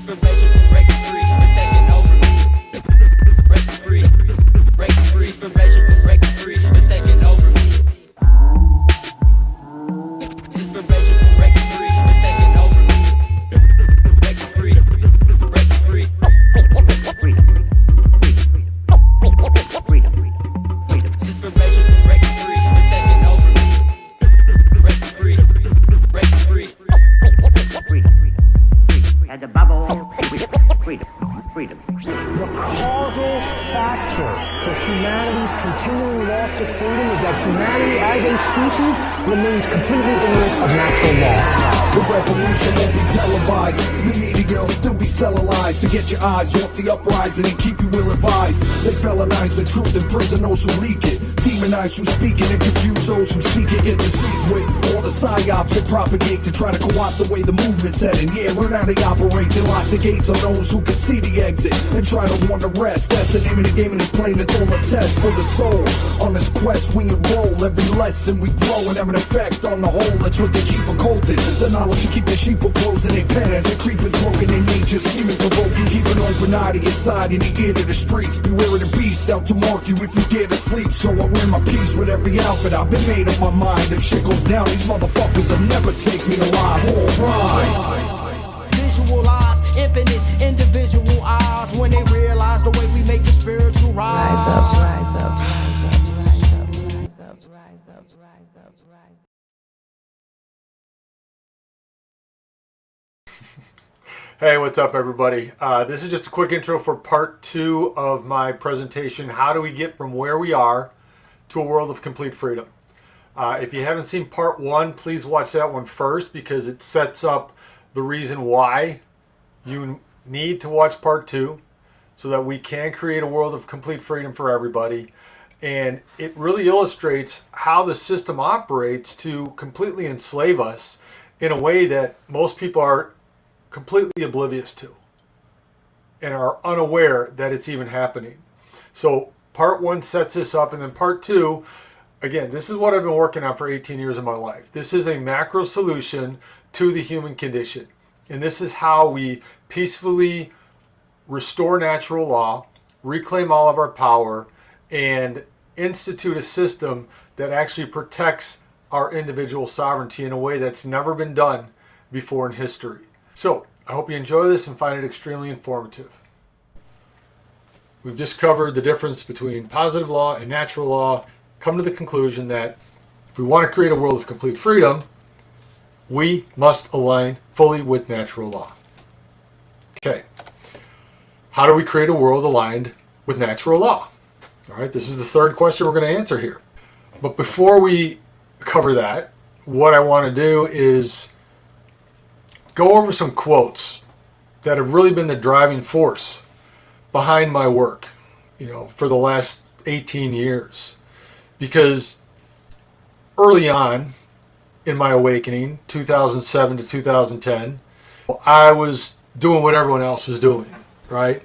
Inspiration from breaking free, it's taking over me. Breaking free, breaking free. Inspiration from breaking free, it's taking over me. Inspiration from breaking free, it's taking over me. Breaking free, breaking free. Inspiration from breaking free, it's taking over me. Breaking free, breaking free. And above all, freedom. The causal factor for humanity's continuing loss of freedom is that humanity as a species remains completely ignorant of natural law. The revolution won't be televised. The media will still be selling lies to get your eyes off the uprising and keep you ill-advised. They felonize the truth and prison those who leak it. Demonize who speak it and confuse those who seek it. Get deceived with all the psyops they propagate to try to co-opt the way the movement's heading. Yeah, learn how they operate. They lock the gates on those who can see the exit and try to warn the rest. That's the name of the game and it's plain. It's all a test for the soul. On this quest we enroll. Every lesson we grow and have an effect on the whole. That's what they keep occulted. The knowledge to keep the sheep closing their pen as they creep and cloaking their nature, scheming, provoking, keep an open eye to your side in the ear to the streets. Beware of the beast out to mark you if you dare to sleep. So I wear my peace with every outfit. I've been made up my mind. If shit goes down, these motherfuckers will never take me alive. All right. Visualize infinite individual eyes when they realize the way we make the spiritual rise. Rise up, rise up, rise up, rise up, rise up, rise up, rise up. Hey, what's up everybody? This is just a quick intro for part 2 of my presentation, how do we get from where we are to a world of complete freedom. If you haven't seen part 1, please watch that one first because it sets up the reason why you need to watch part 2 so that we can create a world of complete freedom for everybody. And it really illustrates how the system operates to completely enslave us in a way that most people are completely oblivious to and are unaware that it's even happening. So part 1 sets this up, and then part 2, again, this is what I've been working on for 18 years of my life. This is a macro solution to the human condition, and this is how we peacefully restore natural law, reclaim all of our power, and institute a system that actually protects our individual sovereignty in a way that's never been done before in history. So, I hope you enjoy this and find it extremely informative. We've just covered the difference between positive law and natural law, come to the conclusion that if we want to create a world of complete freedom, we must align fully with natural law. Okay, how do we create a world aligned with natural law? All right, this is the third question we're going to answer here. But before we cover that, what I want to do is go over some quotes that have really been the driving force behind my work, for the last 18 years. Because early on in my awakening, 2007 to 2010, I was doing what everyone else was doing, right?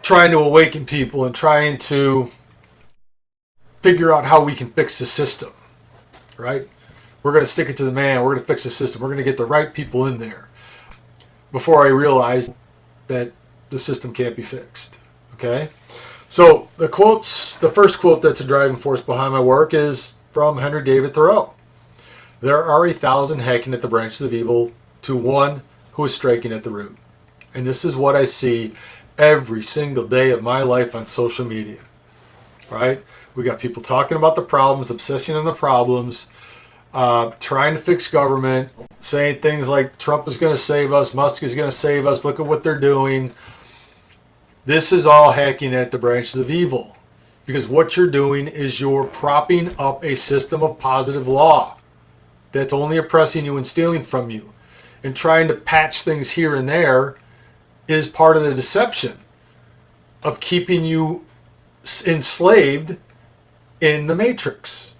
Trying to awaken people and trying to figure out how we can fix the system, right? We're going to stick it to the man. We're going to fix the system. We're going to get the right people in there. Before I realized that the system can't be fixed. Okay? So the first quote that's a driving force behind my work is from Henry David Thoreau. There are 1,000 hacking at the branches of evil to one who is striking at the root. And this is what I see every single day of my life on social media. Right? We got people talking about the problems, obsessing on the problems, trying to fix government, saying things like Trump is going to save us, Musk is going to save us, look at what they're doing. This is all hacking at the branches of evil. Because what you're doing is you're propping up a system of positive law that's only oppressing you and stealing from you. And trying to patch things here and there is part of the deception of keeping you enslaved in the matrix,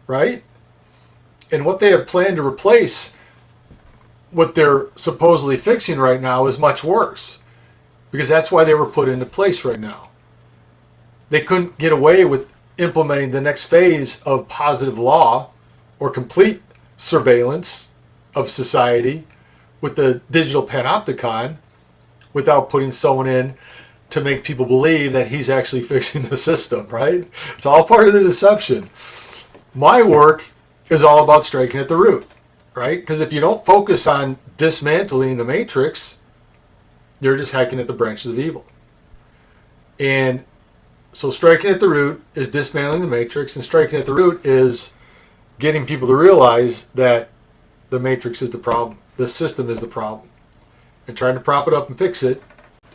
right? And what they have planned to replace what they're supposedly fixing right now is much worse. Because that's why they were put into place right now. They couldn't get away with implementing the next phase of positive law or complete surveillance of society with the digital panopticon without putting someone in to make people believe that he's actually fixing the system, right? It's all part of the deception. My work is all about striking at the root, right? Because if you don't focus on dismantling the matrix, you're just hacking at the branches of evil. And so striking at the root is dismantling the matrix, and striking at the root is getting people to realize that the matrix is the problem. The system is the problem. And trying to prop it up and fix it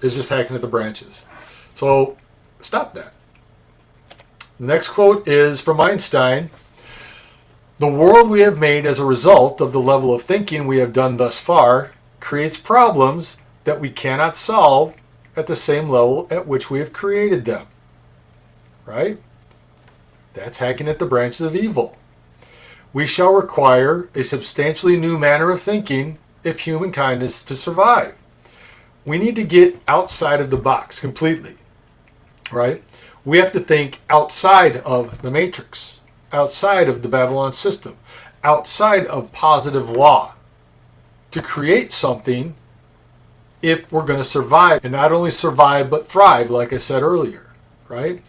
is just hacking at the branches. So stop that. The next quote is from Einstein. The world we have made as a result of the level of thinking we have done thus far creates problems that we cannot solve at the same level at which we have created them. Right? That's hacking at the branches of evil. We shall require a substantially new manner of thinking if humankind is to survive. We need to get outside of the box completely. Right? We have to think outside of the matrix, outside of the Babylon system, outside of positive law to create something if we're going to survive, and not only survive but thrive, like I said earlier, right?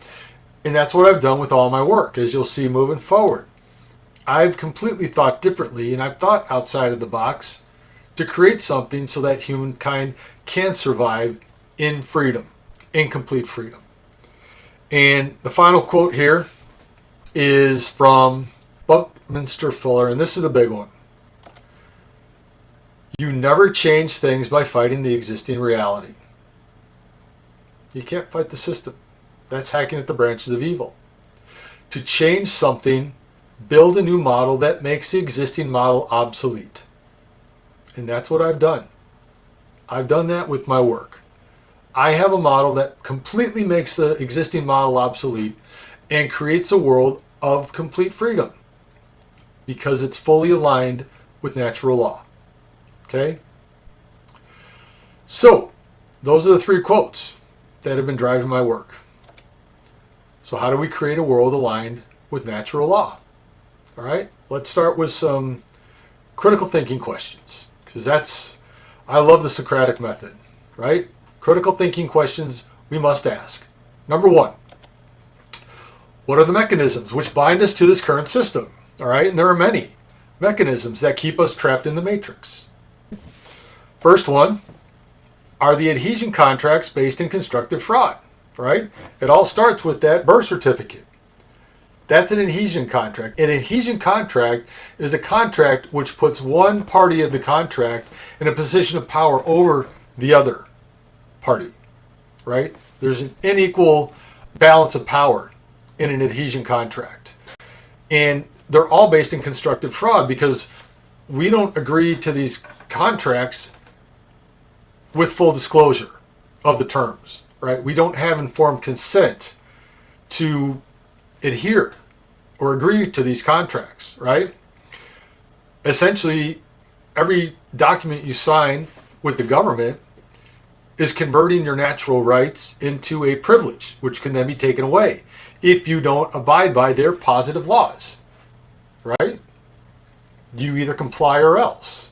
And that's what I've done with all my work, as you'll see moving forward. I've completely thought differently, and I've thought outside of the box to create something so that humankind can survive in freedom, in complete freedom. And the final quote here is from Buckminster Fuller, and this is the big one. You never change things by fighting the existing reality. You can't fight the system. That's hacking at the branches of evil. To change something, build a new model that makes the existing model obsolete. And that's what I've done. I've done that with my work. I have a model that completely makes the existing model obsolete and creates a world of complete freedom because it's fully aligned with natural law. Okay? So, those are the 3 quotes that have been driving my work. So how do we create a world aligned with natural law? All right? Let's start with some critical thinking questions, because I love the Socratic method, right? Critical thinking questions we must ask. Number 1, what are the mechanisms which bind us to this current system? All right? And there are many mechanisms that keep us trapped in the matrix. First one are the adhesion contracts based in constructive fraud, right? It all starts with that birth certificate. That's an adhesion contract. An adhesion contract is a contract which puts one party of the contract in a position of power over the other party, right? There's an unequal balance of power in an adhesion contract. And they're all based in constructive fraud because we don't agree to these contracts with full disclosure of the terms, right? We don't have informed consent to adhere or agree to these contracts, right? Essentially, every document you sign with the government is converting your natural rights into a privilege, which can then be taken away if you don't abide by their positive laws, right? You either comply or else.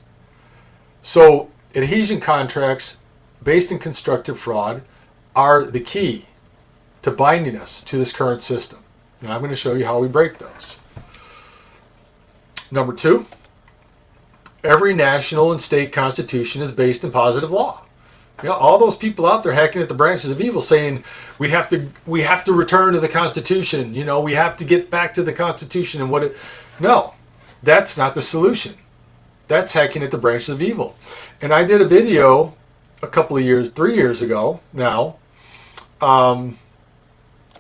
So, adhesion contracts based in constructive fraud are the key to binding us to this current system. And I'm going to show you how we break those. Number 2, every national and state constitution is based in positive law. You know, all those people out there hacking at the branches of evil saying we have to return to the Constitution, you know, we have to get back to the Constitution and no, that's not the solution. That's hacking at the branches of evil. And I did a video a couple of years, 3 years ago now,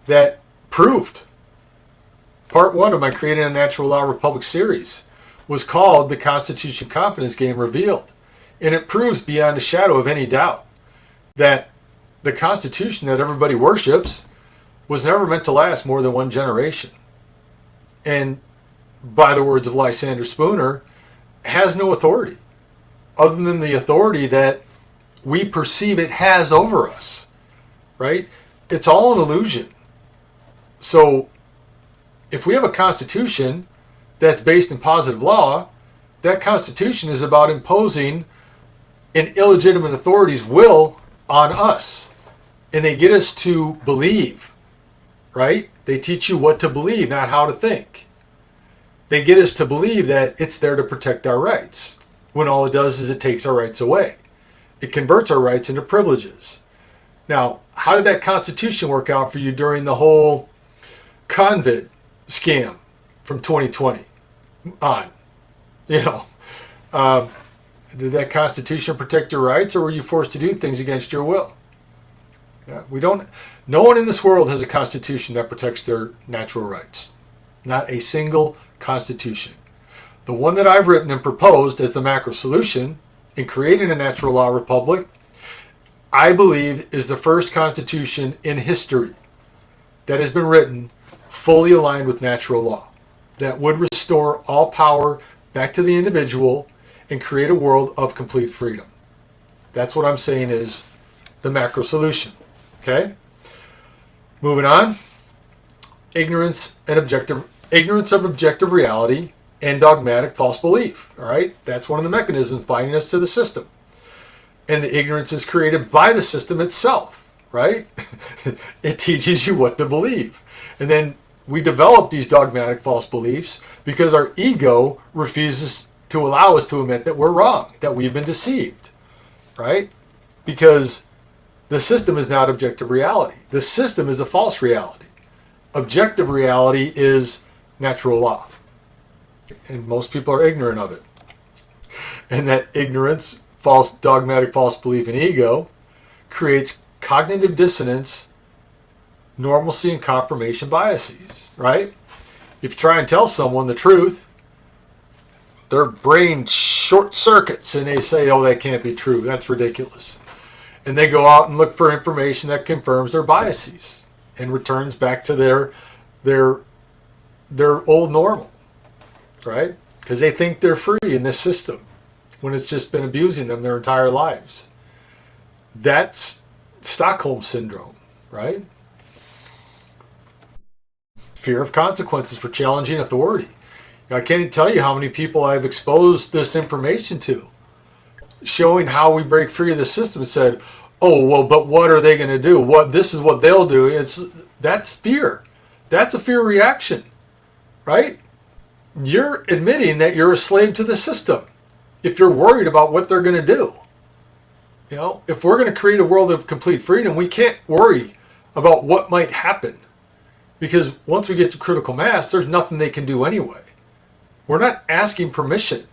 that proved part 1 of my Creating a Natural Law Republic series was called The Constitution Confidence Game Revealed. And it proves beyond a shadow of any doubt that the Constitution that everybody worships was never meant to last more than 1 generation. And by the words of Lysander Spooner, has no authority other than the authority that we perceive it has over us, right? It's all an illusion. So if we have a constitution that's based in positive law, that constitution is about imposing an illegitimate authority's will on us. And they get us to believe, right? They teach you what to believe, not how to think. They get us to believe that it's there to protect our rights, when all it does is it takes our rights away. It converts our rights into privileges. Now, how did that Constitution work out for you during the whole COVID scam from 2020 on? You know, did that Constitution protect your rights, or were you forced to do things against your will? Yeah, no one in this world has a Constitution that protects their natural rights. Not a single Constitution. The one that I've written and proposed as the macro solution in creating a natural law republic, I believe is the first Constitution in history that has been written fully aligned with natural law, that would restore all power back to the individual and create a world of complete freedom. That's what I'm saying is the macro solution. Okay? Moving on. Ignorance of objective reality and dogmatic false belief. All right? That's one of the mechanisms binding us to the system. And the ignorance is created by the system itself, right? It teaches you what to believe. And then we develop these dogmatic false beliefs because our ego refuses to allow us to admit that we're wrong, that we've been deceived, right? Because the system is not objective reality. The system is a false reality. Objective reality is natural law. And most people are ignorant of it. And that ignorance, dogmatic false belief, and ego creates cognitive dissonance, normalcy, and confirmation biases, right? If you try and tell someone the truth, their brain short circuits and they say, oh, that can't be true. That's ridiculous. And they go out and look for information that confirms their biases and returns back to their old normal, right? Because they think they're free in this system when it's just been abusing them their entire lives. That's Stockholm Syndrome, right? Fear of consequences for challenging authority. I can't tell you how many people I've exposed this information to, showing how we break free of the system and said, oh, well, but what are they going to do? This is what they'll do. That's fear. That's a fear reaction, right? You're admitting that you're a slave to the system if you're worried about what they're going to do. You know, if we're going to create a world of complete freedom, we can't worry about what might happen, because once we get to critical mass, there's nothing they can do anyway. We're not asking permission.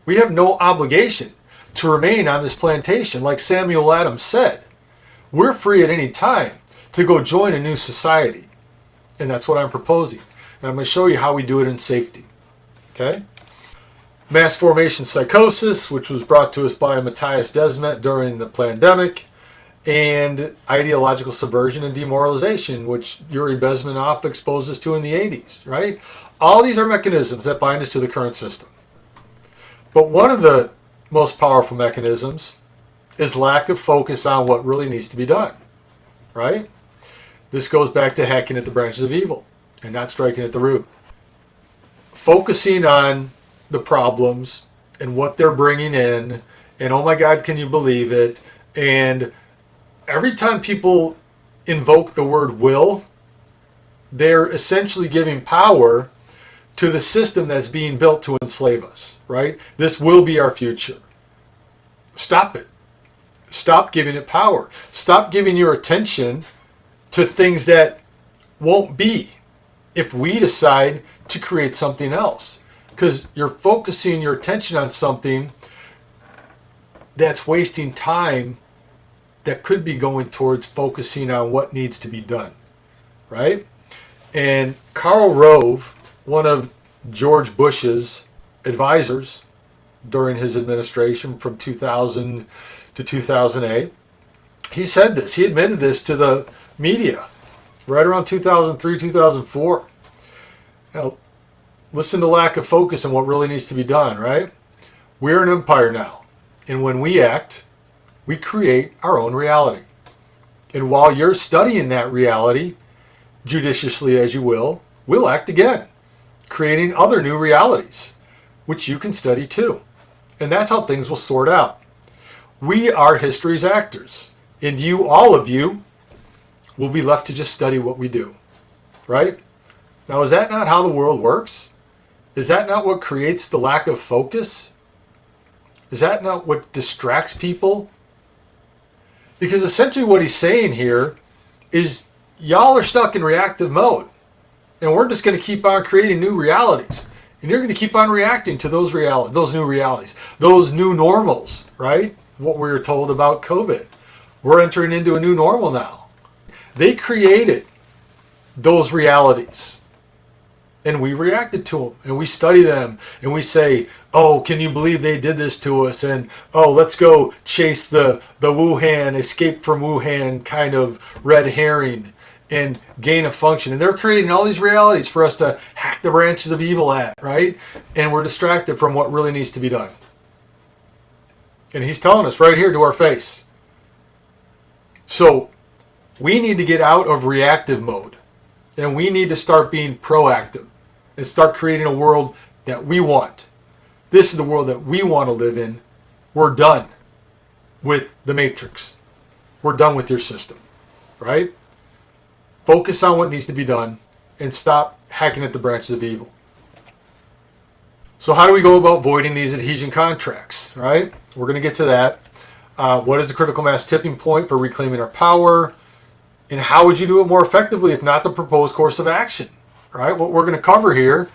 We have no obligation to remain on this plantation. Like Samuel Adams said, we're free at any time to go join a new society. And that's what I'm proposing. And I'm going to show you how we do it in safety. Okay? Mass formation psychosis, which was brought to us by Matthias Desmet during the pandemic, and ideological subversion and demoralization, which Yuri Bezmenov exposed us to in the 80s, right? All these are mechanisms that bind us to the current system. But one of the most powerful mechanisms is lack of focus on what really needs to be done, right? This goes back to hacking at the branches of evil and not striking at the root. Focusing on the problems and what they're bringing in, and oh my God, can you believe it? And every time people invoke the word will, they're essentially giving power to the system that's being built to enslave us, right? This will be our future. Stop it. Stop giving it power. Stop giving your attention to things that won't be if we decide to create something else. Because you're focusing your attention on something that's wasting time that could be going towards focusing on what needs to be done, right? And Karl Rove, one of George Bush's advisors during his administration from 2000 to 2008, he said this. He admitted this to the media right around 2003, 2004. Now, listen to lack of focus on what really needs to be done, right? We're an empire now. And when we act, we create our own reality. And while you're studying that reality, judiciously as you will, we'll act again, creating other new realities, which you can study too. And that's how things will sort out. We are history's actors. And you, all of you, will be left to just study what we do, right? Now, is that not how the world works? Is that not what creates the lack of focus? Is that not what distracts people? Because essentially what he's saying here is y'all are stuck in reactive mode. And we're just going to keep on creating new realities. And you're going to keep on reacting to those new realities, those new normals, right? What we were told about COVID. We're entering into a new normal now. They created those realities. And we reacted to them. And we study them. And we say, oh, can you believe they did this to us? And, oh, let's go chase the Wuhan, escape from Wuhan kind of red herring and gain of function. And they're creating all these realities for us to hack the branches of evil at, right? And we're distracted from what really needs to be done. And he's telling us right here to our face. So we need to get out of reactive mode. And we need to start being proactive and start creating a world that we want. This is the world that we want to live in. We're done with the Matrix. We're done with your system, right? Focus on what needs to be done and stop hacking at the branches of evil. So how do we go about voiding these adhesion contracts, right? We're going to get to that. What is the critical mass tipping point for reclaiming our power? And how would you do it more effectively if not the proposed course of action, right? What we're going to cover here,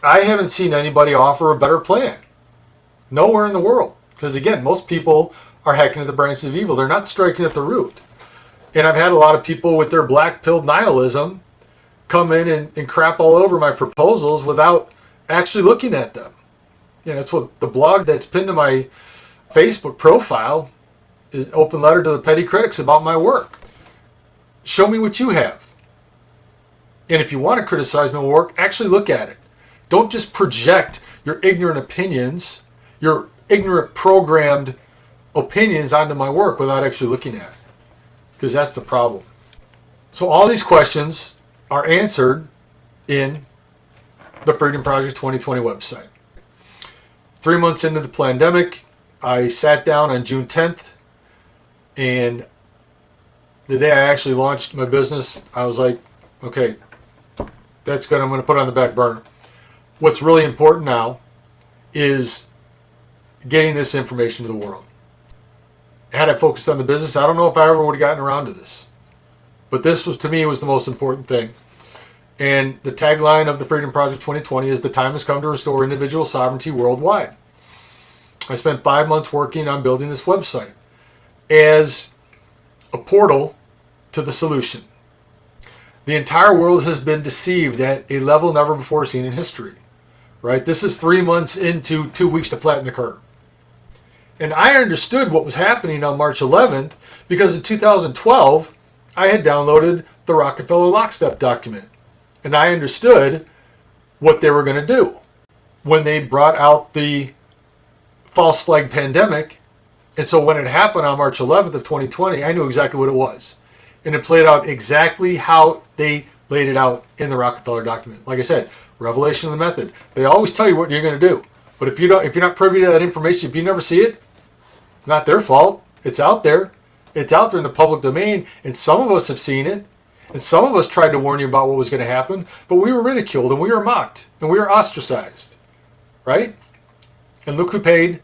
I haven't seen anybody offer a better plan. Nowhere in the world. Because again, most people are hacking at the branches of evil. They're not striking at the root. And I've had a lot of people with their black-pilled nihilism come in and crap all over my proposals without actually looking at them. You know, that's what the blog that's pinned to my Facebook profile is, open letter to the petty critics about my work. Show me what you have. And if you want to criticize my work, actually look at it. Don't just project your ignorant opinions, your ignorant programmed opinions onto my work without actually looking at it. Because that's the problem. So all these questions are answered in the Freedom Project 2020 website. 3 months into the pandemic, I sat down on June 10th, and the day I actually launched my business, I was like, okay, that's good. I'm going to put it on the back burner. What's really important now is getting this information to the world. Had I focused on the business, I don't know if I ever would have gotten around to this. But this was, to me, was the most important thing. And the tagline of the Freedom Project 2020 is, the time has come to restore individual sovereignty worldwide. I spent 5 months working on building this website as a portal to the solution. The entire world has been deceived at a level never before seen in history. Right? This is 3 months into 2 weeks to flatten the curve. And I understood what was happening on March 11th because in 2012, I had downloaded the Rockefeller Lockstep document. And I understood what they were going to do when they brought out the false flag pandemic. And so when it happened on March 11th of 2020, I knew exactly what it was. And it played out exactly how they laid it out in the Rockefeller document. Like I said, revelation of the method. They always tell you what you're going to do. But if you're not privy to that information, if you never see it, it's not their fault. It's out there. It's out there in the public domain. And some of us have seen it. And some of us tried to warn you about what was going to happen. But we were ridiculed and we were mocked. And we were ostracized. Right? And look who paid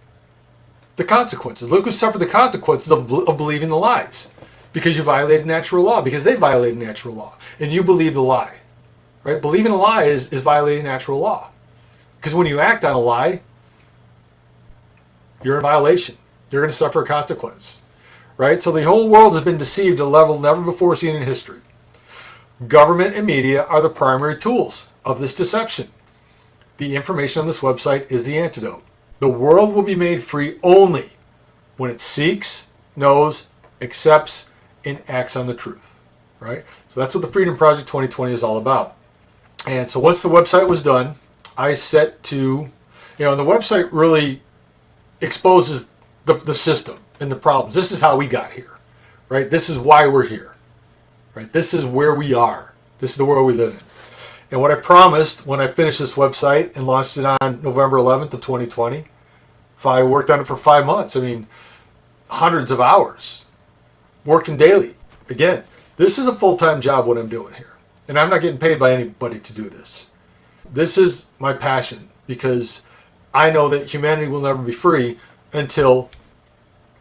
the consequences. Look who suffered the consequences of believing the lies. Because you violated natural law. Because they violated natural law. And you believe the lie. Right? Believing a lie is violating natural law. Because when you act on a lie, you're in violation. You're going to suffer a consequence. Right? So the whole world has been deceived at a level never before seen in history. Government and media are the primary tools of this deception. The information on this website is the antidote. The world will be made free only when it seeks, knows, accepts, and acts on the truth. Right? So that's what the Freedom Project 2020 is all about. And so once the website was done, I set to, and the website really exposes the system and the problems. This is how we got here, right? This is why we're here, right? This is where we are. This is the world we live in. And what I promised when I finished this website and launched it on November 11th of 2020, I worked on it for 5 months. I mean, hundreds of hours. working daily. Again, this is a full-time job what I'm doing here. And I'm not getting paid by anybody to do this. This is my passion because I know that humanity will never be free until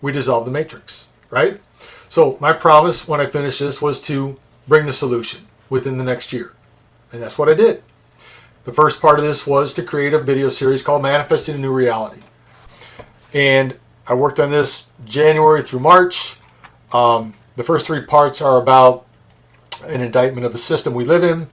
we dissolve the matrix, right? So my promise when I finished this was to bring the solution within the next year. And that's what I did. The first part of this was to create a video series called Manifesting a New Reality. And I worked on this January through March. The first 3 parts are about an indictment of the system we live in.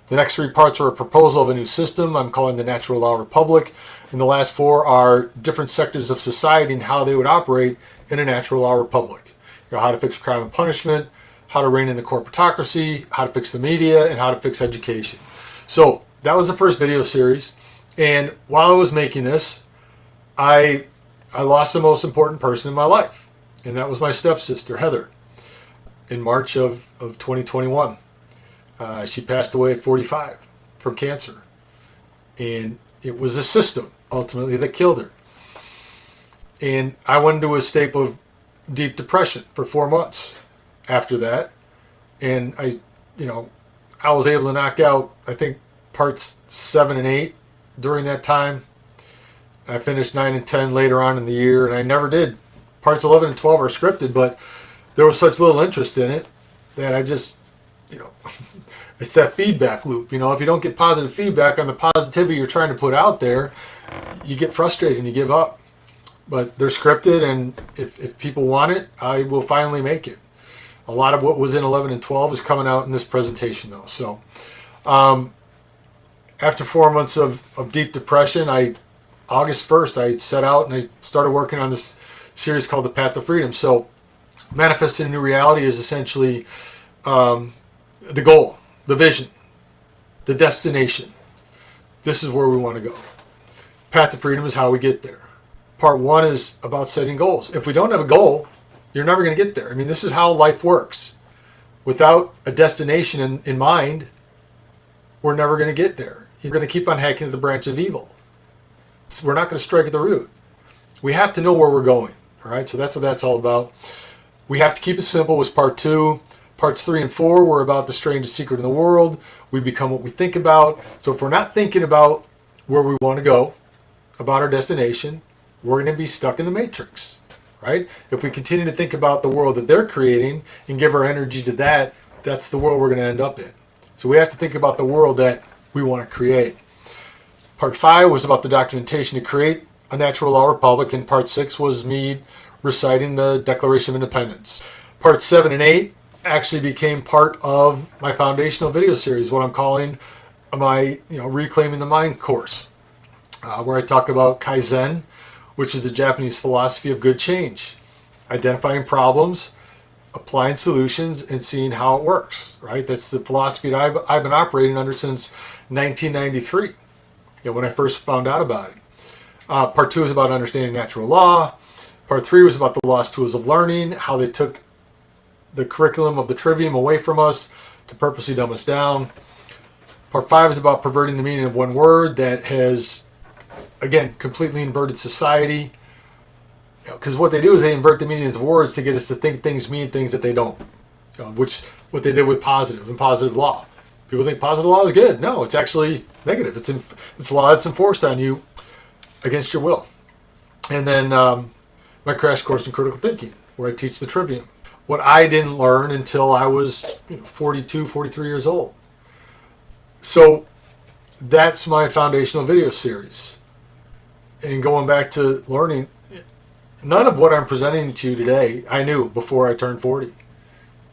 The next 3 parts are a proposal of a new system I'm calling the Natural Law Republic. And the last 4 are different sectors of society and how they would operate in a natural law republic. How to fix crime and punishment, how to rein in the corporatocracy, how to fix the media, and how to fix education. So that was the first video series. And while I was making this, I lost the most important person in my life. And that was my stepsister, Heather, in March of 2021. She passed away at 45 from cancer. And it was a system, ultimately, that killed her. And I went into a state of deep depression for 4 months after that. And I was able to knock out, I think, parts 7 and 8 during that time. I finished 9 and 10 later on in the year, and I never did. Parts 11 and 12 are scripted, but there was such little interest in it that I just, it's that feedback loop. If you don't get positive feedback on the positivity you're trying to put out there, you get frustrated and you give up. But they're scripted, and if people want it, I will finally make it. A lot of what was in 11 and 12 is coming out in this presentation, though. So after 4 months of deep depression, August 1st, I set out and I started working on this series called The Path to Freedom. So Manifesting a New Reality is essentially the goal, the vision, the destination. This is where we want to go. Path to Freedom is how we get there. Part 1 is about setting goals. If we don't have a goal, you're never going to get there. I mean, this is how life works. Without a destination in mind, we're never going to get there. You're going to keep on hacking at the branch of evil. We're not going to strike at the root. We have to know where we're going. All right, so that's what that's all about. We have to keep it simple was part 2. Parts 3 and 4 were about the strangest secret in the world. We become what we think about. So if we're not thinking about where we want to go, about our destination, we're going to be stuck in the matrix, right? If we continue to think about the world that they're creating and give our energy to that, that's the world we're going to end up in. So we have to think about the world that we want to create. Part 5 was about the documentation to create a natural law republic, and part 6 was me reciting the Declaration of Independence. Parts 7 and 8 actually became part of my foundational video series, what I'm calling my Reclaiming the Mind course, where I talk about Kaizen, which is the Japanese philosophy of good change, identifying problems, applying solutions, and seeing how it works, right? That's the philosophy that I've been operating under since 1993, when I first found out about it. Part 2 is about understanding natural law. Part 3 was about the lost tools of learning, how they took the curriculum of the trivium away from us to purposely dumb us down. Part 5 is about perverting the meaning of one word that has, again, completely inverted society. Because what they do is they invert the meanings of words to get us to think things mean things that they don't. Which what they did with positive and positive law. People think positive law is good. No, it's actually negative. It's a law that's enforced on you against your will. And then my crash course in critical thinking, where I teach the trivium. What I didn't learn until I was 42, 43 years old. So that's my foundational video series. And going back to learning, none of what I'm presenting to you today I knew before I turned 40.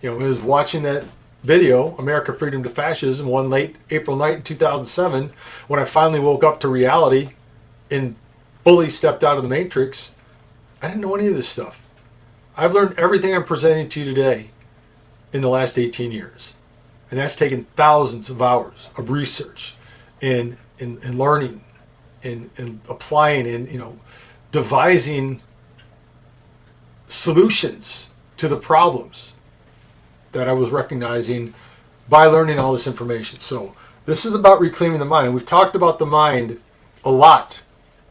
It was watching that video, America Freedom to Fascism, one late April night in 2007, when I finally woke up to reality and fully stepped out of the matrix. I didn't know any of this stuff. I've learned everything I'm presenting to you today in the last 18 years. And that's taken thousands of hours of research and learning and applying and devising solutions to the problems that I was recognizing by learning all this information. So this is about reclaiming the mind. And we've talked about the mind a lot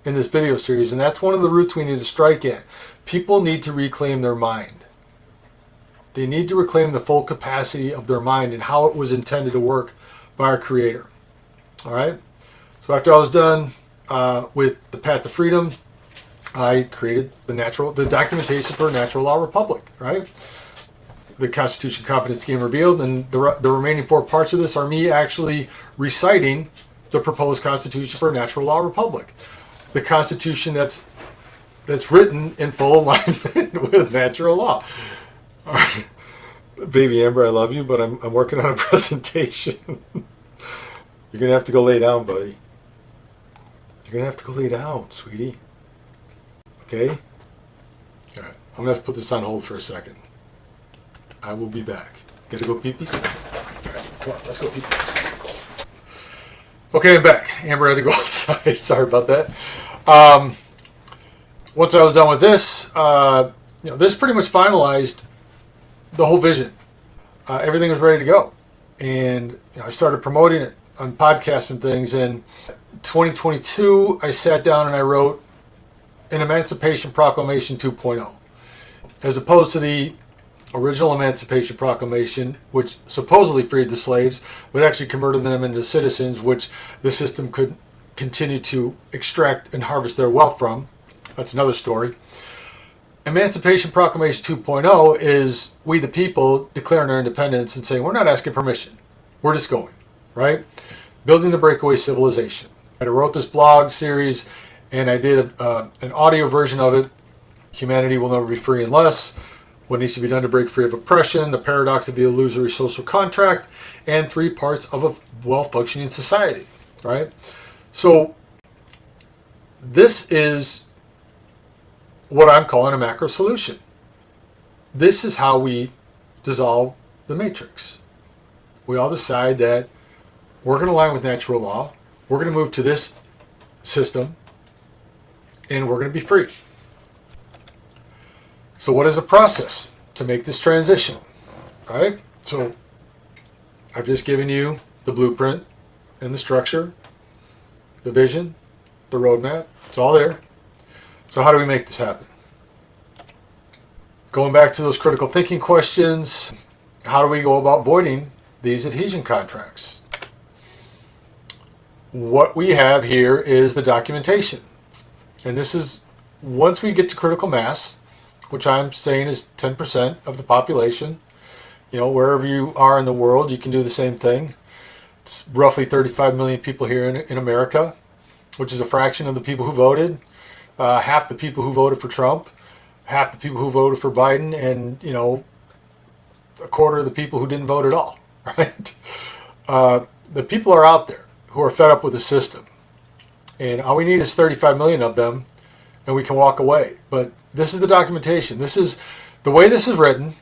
in this video series, and that's one of the roots we need to strike at. People need to reclaim their mind. They need to reclaim the full capacity of their mind and how it was intended to work by our Creator. All right? So after I was done with the Path to Freedom, I created the documentation for a natural law republic, right? The Constitution, Confidence, Scheme Revealed, and the remaining 4 parts of this are me actually reciting the proposed Constitution for a natural law republic. The Constitution that's written in full alignment with natural law. All right. Baby Amber, I love you, but I'm working on a presentation. You're going to have to go lay down, buddy. You're going to have to go lay down, sweetie. Okay? All right. I'm going to have to put this on hold for a second. I will be back. Gotta go pee-pees? All right, come on, let's go pee-pees. Okay, I'm back. Amber had to go outside. Sorry about that. Once I was done with this, this pretty much finalized the whole vision. Everything was ready to go. And I started promoting it on podcasts and things. In 2022, I sat down and I wrote an Emancipation Proclamation 2.0. As opposed to the original Emancipation Proclamation, which supposedly freed the slaves, but actually converted them into citizens, which the system could continue to extract and harvest their wealth from. That's another story. Emancipation Proclamation 2.0 is we the people declaring our independence and saying we're not asking permission. We're just going, right? Building the breakaway civilization. I wrote this blog series and I did an audio version of it. Humanity will never be free unless. What needs to be done to break free of oppression, the paradox of the illusory social contract, and 3 parts of a well-functioning society, right? So this is what I'm calling a macro solution. This is how we dissolve the matrix. We all decide that we're going to align with natural law, we're going to move to this system, and we're going to be free. So what is the process to make this transition? All right? So I've just given you the blueprint and the structure, the vision, the roadmap. It's all there. So how do we make this happen? Going back to those critical thinking questions, how do we go about voiding these adhesion contracts? What we have here is the documentation. And this is, once we get to critical mass, which I'm saying is 10% of the population. Wherever you are in the world, you can do the same thing. It's roughly 35 million people here in America, which is a fraction of the people who voted. Half the people who voted for Trump, half the people who voted for Biden, and, a quarter of the people who didn't vote at all, right? The people are out there who are fed up with the system. And all we need is 35 million of them, and we can walk away. But this is the documentation. This is the way this is written.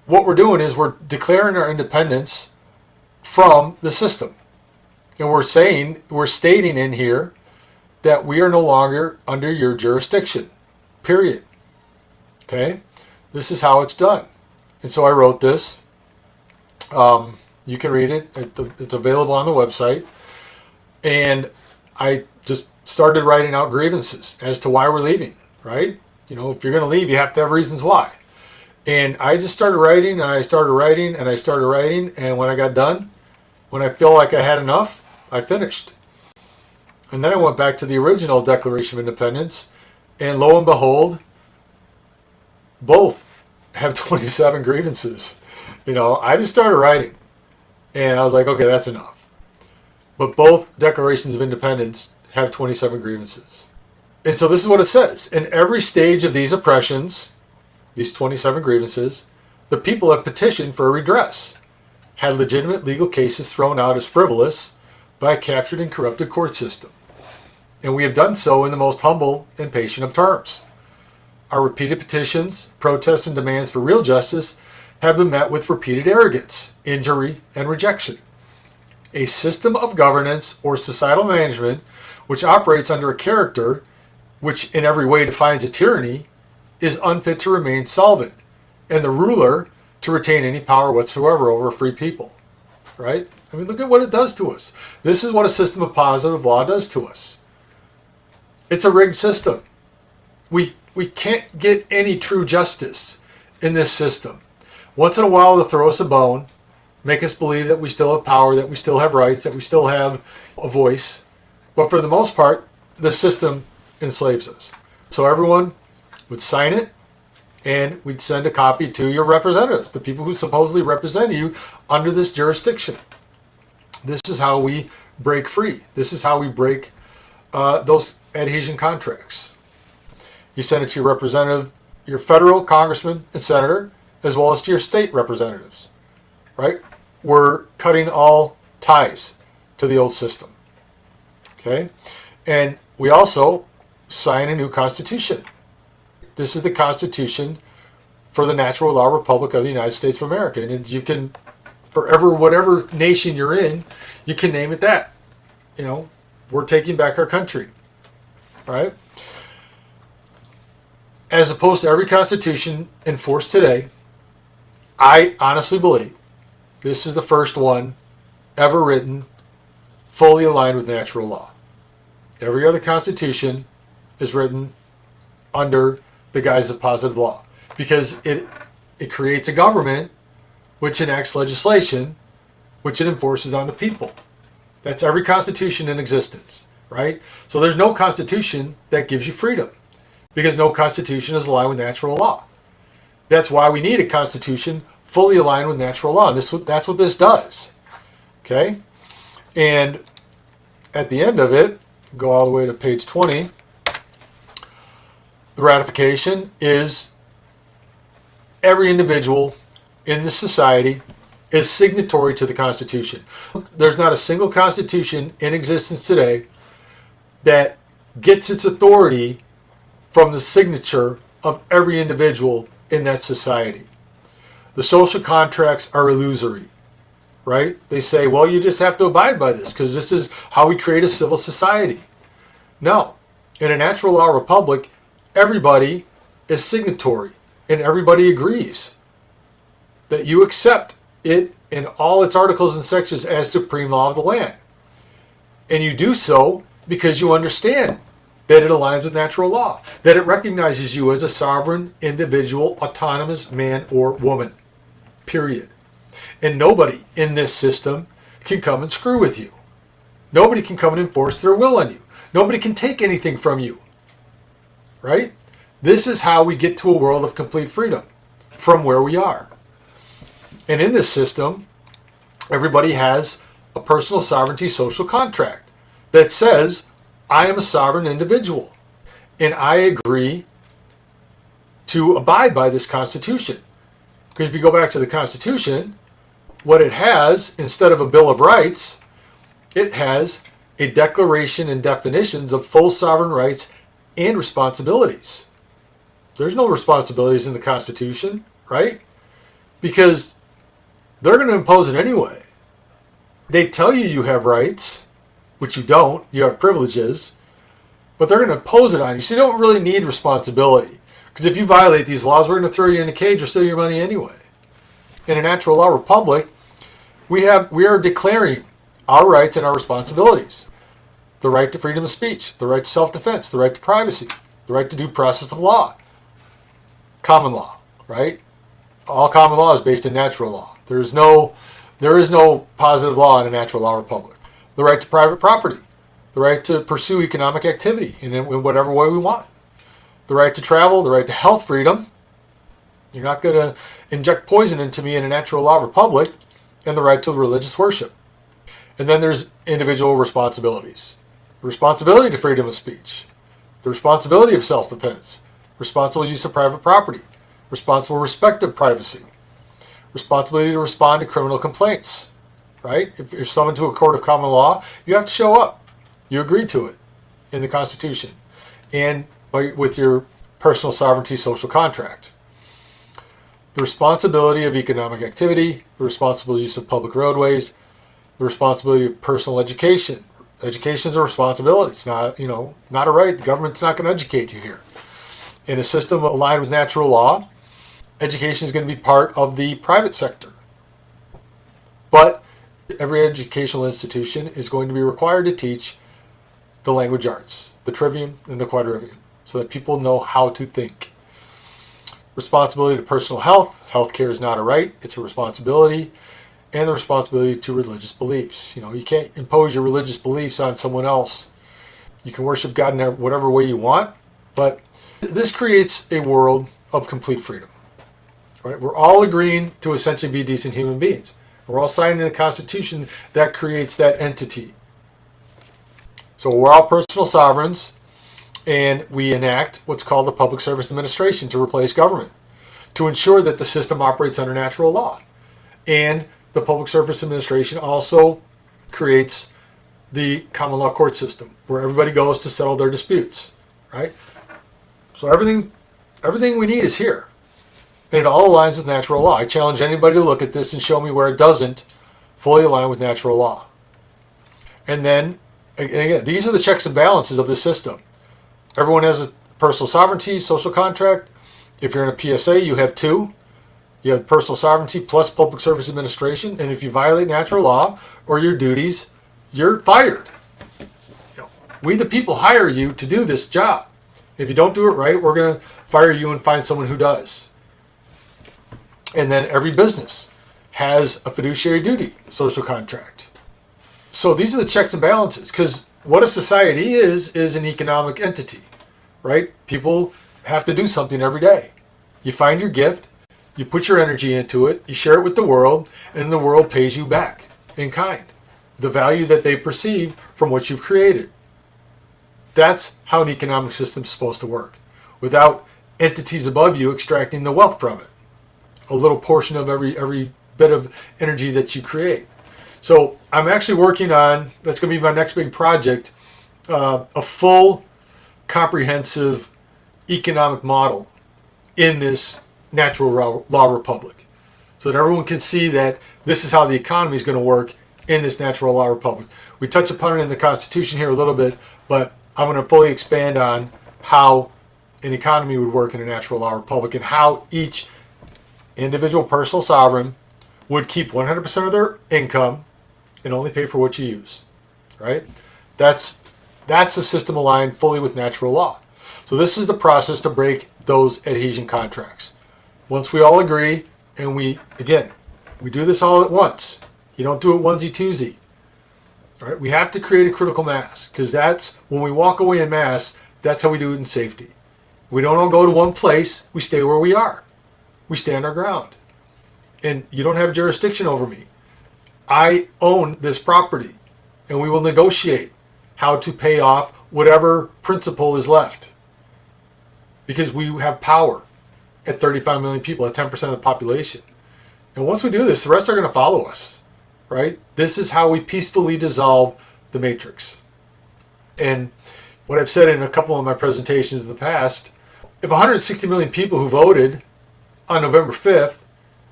What we're doing is we're declaring our independence from the system. And we're stating in here that we are no longer under your jurisdiction. Period. Okay? This is how it's done. And so I wrote this. You can read it. It's available on the website. And I just started writing out grievances as to why we're leaving, right? If you're going to leave, you have to have reasons why. And I just started writing, and I started writing, and I started writing, and when I got done, when I felt like I had enough, I finished. And then I went back to the original Declaration of Independence, and lo and behold, both have 27 grievances. I just started writing, and I was like, okay, that's enough. But both Declarations of Independence have 27 grievances. And so this is what it says. In every stage of these oppressions, these 27 grievances, the people have petitioned for a redress, had legitimate legal cases thrown out as frivolous by a captured and corrupted court system. And we have done so in the most humble and patient of terms. Our repeated petitions, protests, and demands for real justice have been met with repeated arrogance, injury, and rejection. A system of governance or societal management which operates under a character which in every way defines a tyranny is unfit to remain solvent, and the ruler to retain any power whatsoever over a free people. Right? Look at what it does to us. This is what a system of positive law does to us. It's a rigged system. We can't get any true justice in this system. once in a while they'll throw us a bone, make us believe that we still have power, that we still have rights, that we still have a voice. But for the most part, the system enslaves us. So everyone would sign it, and we'd send a copy to your representatives, the people who supposedly represent you under this jurisdiction. This is how we break free. This is how we break those adhesion contracts. You send it to your representative, your federal congressman and senator, as well as to your state representatives, right? We're cutting all ties to the old system, okay? And we also sign a new constitution. This is the Constitution for the Natural Law Republic of the United States of America. And you can, forever, whatever nation you're in, you can name it that. You know, we're taking back our country, right? As opposed to every constitution enforced today, I honestly believe this is the first one ever written fully aligned with natural law. Every other constitution is written under the guise of positive law, because it creates a government which enacts legislation which it enforces on the people. That's every constitution in existence, right? So there's no constitution that gives you freedom, because no constitution is aligned with natural law. That's why we need a constitution fully aligned with natural law. And that's what this does, okay? And at the end of it, go all the way to page 20, the ratification is every individual in this society is signatory to the Constitution. There's not a single constitution in existence today that gets its authority from the signature of every individual in that society. The social contracts are illusory, right? They say, well, you just have to abide by this because this is how we create a civil society. No. In a natural law republic, everybody is signatory and everybody agrees that you accept it in all its articles and sections as supreme law of the land. And you do so because you understand that it aligns with natural law, that it recognizes you as a sovereign, individual, autonomous man or woman, period. And nobody in this system can come and screw with you. Nobody can come and enforce their will on you. Nobody can take anything from you, right? This is how we get to a world of complete freedom from where we are. And in this system, everybody has a personal sovereignty social contract that says, I am a sovereign individual and I agree to abide by this Constitution. Because if you go back to the Constitution, what it has, instead of a Bill of Rights, it has a declaration and definitions of full sovereign rights and responsibilities. There's no responsibilities in the Constitution, right? Because they're going to impose it anyway. They tell you you have rights, which you don't. You have privileges, but they're going to impose it on you. So you don't really need responsibility. Because if you violate these laws, we're going to throw you in a cage or steal your money anyway. In a natural law republic, we are declaring our rights and our responsibilities. The right to freedom of speech, the right to self-defense, the right to privacy, the right to due process of law. Common law, right? All common law is based in natural law. There is no positive law in a natural law republic. The right to private property, the right to pursue economic activity in whatever way we want. The right to travel, the right to health freedom. You're not going to inject poison into me in a natural law republic, and the right to religious worship. And then there's individual responsibilities. The responsibility to freedom of speech, the responsibility of self-defense, responsible use of private property, responsible respect of privacy, responsibility to respond to criminal complaints, right? If you're summoned to a court of common law, you have to show up. You agree to it in the Constitution and with your personal sovereignty social contract. The responsibility of economic activity, the responsible use of public roadways, the responsibility of personal education. Education is a responsibility. It's not, not a right. The government's not going to educate you here. In a system aligned with natural law, education is going to be part of the private sector. But every educational institution is going to be required to teach the language arts, the trivium and the quadrivium, so that people know how to think. responsibility to personal health. Healthcare is not a right, it's a responsibility. And the responsibility to religious beliefs. You know, you can't impose your religious beliefs on someone else. You can worship God in whatever way you want, but this creates a world of complete freedom. Right? We're all agreeing to essentially be decent human beings. We're all signing a constitution that creates that entity. So we're all personal sovereigns, and we enact what's called the Public Service Administration to replace government, to ensure that the system operates under natural law. And the Public Service Administration also creates the common law court system, where everybody goes to settle their disputes, right? So everything we need is here. And it all aligns with natural law. I challenge anybody to look at this and show me where it doesn't fully align with natural law. And then, again, these are the checks and balances of the system. Everyone has a personal sovereignty, social contract. If you're in a PSA, you have two. You have personal sovereignty plus Public Service Administration. And if you violate natural law or your duties, you're fired. You know, we the people hire you to do this job. If you don't do it right, we're going to fire you and find someone who does. And then every business has a fiduciary duty social contract. So these are the checks and balances, because what a society is an economic entity, right? People have to do something every day. You find your gift, you put your energy into it, you share it with the world, and the world pays you back in kind. The value that they perceive from what you've created. That's how an economic system is supposed to work, without entities above you extracting the wealth from it. A little portion of every bit of energy that you create. So I'm actually working on, that's going to be my next big project, a full comprehensive economic model in this natural law republic, so that everyone can see that this is how the economy is going to work in this natural law republic. We touch upon it in the Constitution here a little bit, but I'm going to fully expand on how an economy would work in a natural law republic, and how each individual personal sovereign would keep 100% of their income and only pay for what you use, right? That's a system aligned fully with natural law. So this is the process to break those adhesion contracts. Once we all agree, and we do this all at once. You don't do it onesie-twosie. All right? We have to create a critical mass, because that's when we walk away in mass, that's how we do it in safety. We don't all go to one place, we stay where we are. We stand our ground. And you don't have jurisdiction over me. I own this property, and we will negotiate how to pay off whatever principal is left. Because we have power at 35 million people, at 10% of the population. And once we do this, the rest are going to follow us, right? This is how we peacefully dissolve the matrix. And what I've said in a couple of my presentations in the past, if 160 million people who voted on November 5th,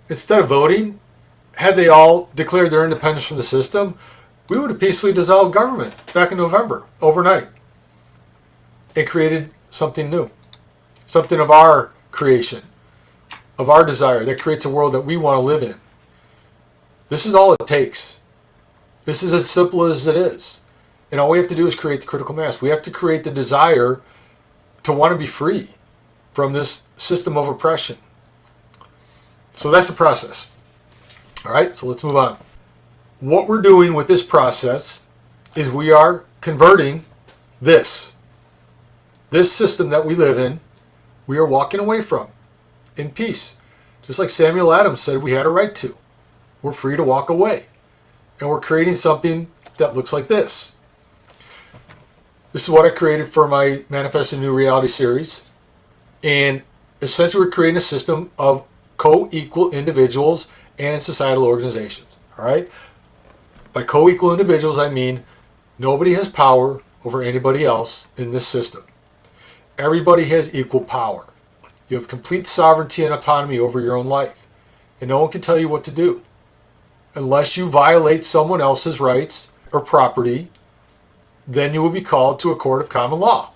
instead of voting, had they all declared their independence from the system, we would have peacefully dissolved government back in November, overnight, and created something new, something of our creation, of our desire, that creates a world that we want to live in. This is all it takes. This is as simple as it is. And all we have to do is create the critical mass. We have to create the desire to want to be free from this system of oppression. So that's the process. All right, so let's move on. What we're doing with this process is we are converting this system that we live in, we are walking away from in peace. Just like Samuel Adams said we had a right to. We're free to walk away. And we're creating something that looks like this. This is what I created for my Manifesting New Reality series. And essentially we're creating a system of co-equal individuals and societal organizations. All right? By co-equal individuals, I mean nobody has power over anybody else in this system. Everybody has equal power. You have complete sovereignty and autonomy over your own life. And no one can tell you what to do. Unless you violate someone else's rights or property, then you will be called to a court of common law,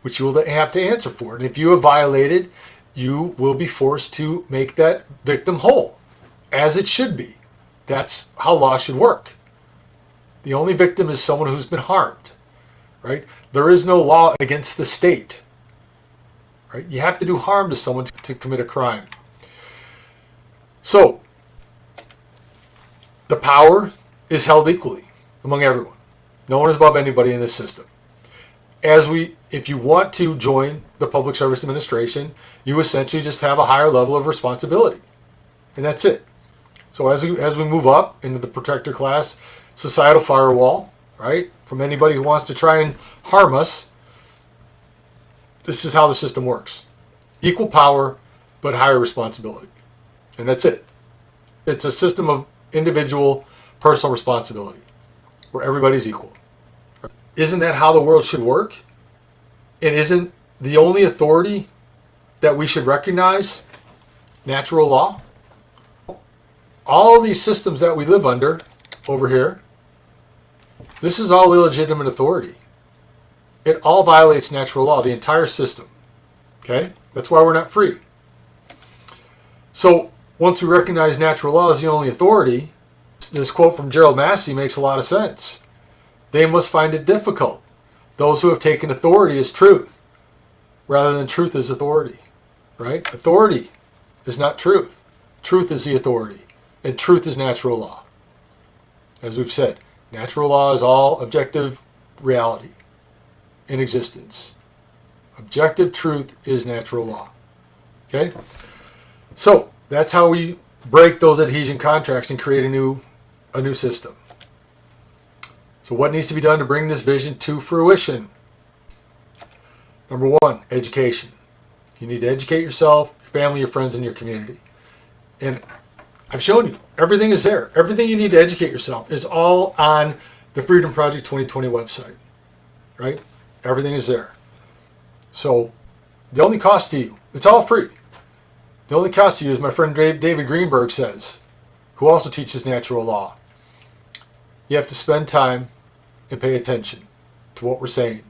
which you will have to answer for. And if you have violated, you will be forced to make that victim whole, as it should be. That's how law should work. The only victim is someone who's been harmed, right? There is no law against the state. right? You have to do harm to someone to commit a crime. So, the power is held equally among everyone. No one is above anybody in this system. If you want to join the Public Service Administration, you essentially just have a higher level of responsibility. And that's it. So as we move up into the protector class, societal firewall, right? From anybody who wants to try and harm us, this is how the system works. Equal power, but higher responsibility. And that's it. It's a system of individual personal responsibility where everybody's equal. Isn't that how the world should work? And isn't the only authority that we should recognize natural law? All these systems that we live under over here, this is all illegitimate authority. It all violates natural law, the entire system. Okay? That's why we're not free. So once we recognize natural law as the only authority, this quote from Gerald Massey makes a lot of sense. They must find it difficult, those who have taken authority as truth, rather than truth as authority. Right? Authority is not truth. Truth is the authority. And truth is natural law. As we've said, natural law is all objective reality in existence. Objective truth is natural law. Okay? So, that's how we break those adhesion contracts and create a new system. So what needs to be done to bring this vision to fruition? Number one, education. You need to educate yourself, your family, your friends, and your community. And I've shown you, everything is there. Everything you need to educate yourself is all on the Freedom Project 2020 website, right? Everything is there. So the only cost to you, it's all free. The only cost to you, as my friend David Greenberg says, who also teaches natural law, you have to spend time and pay attention to what we're saying.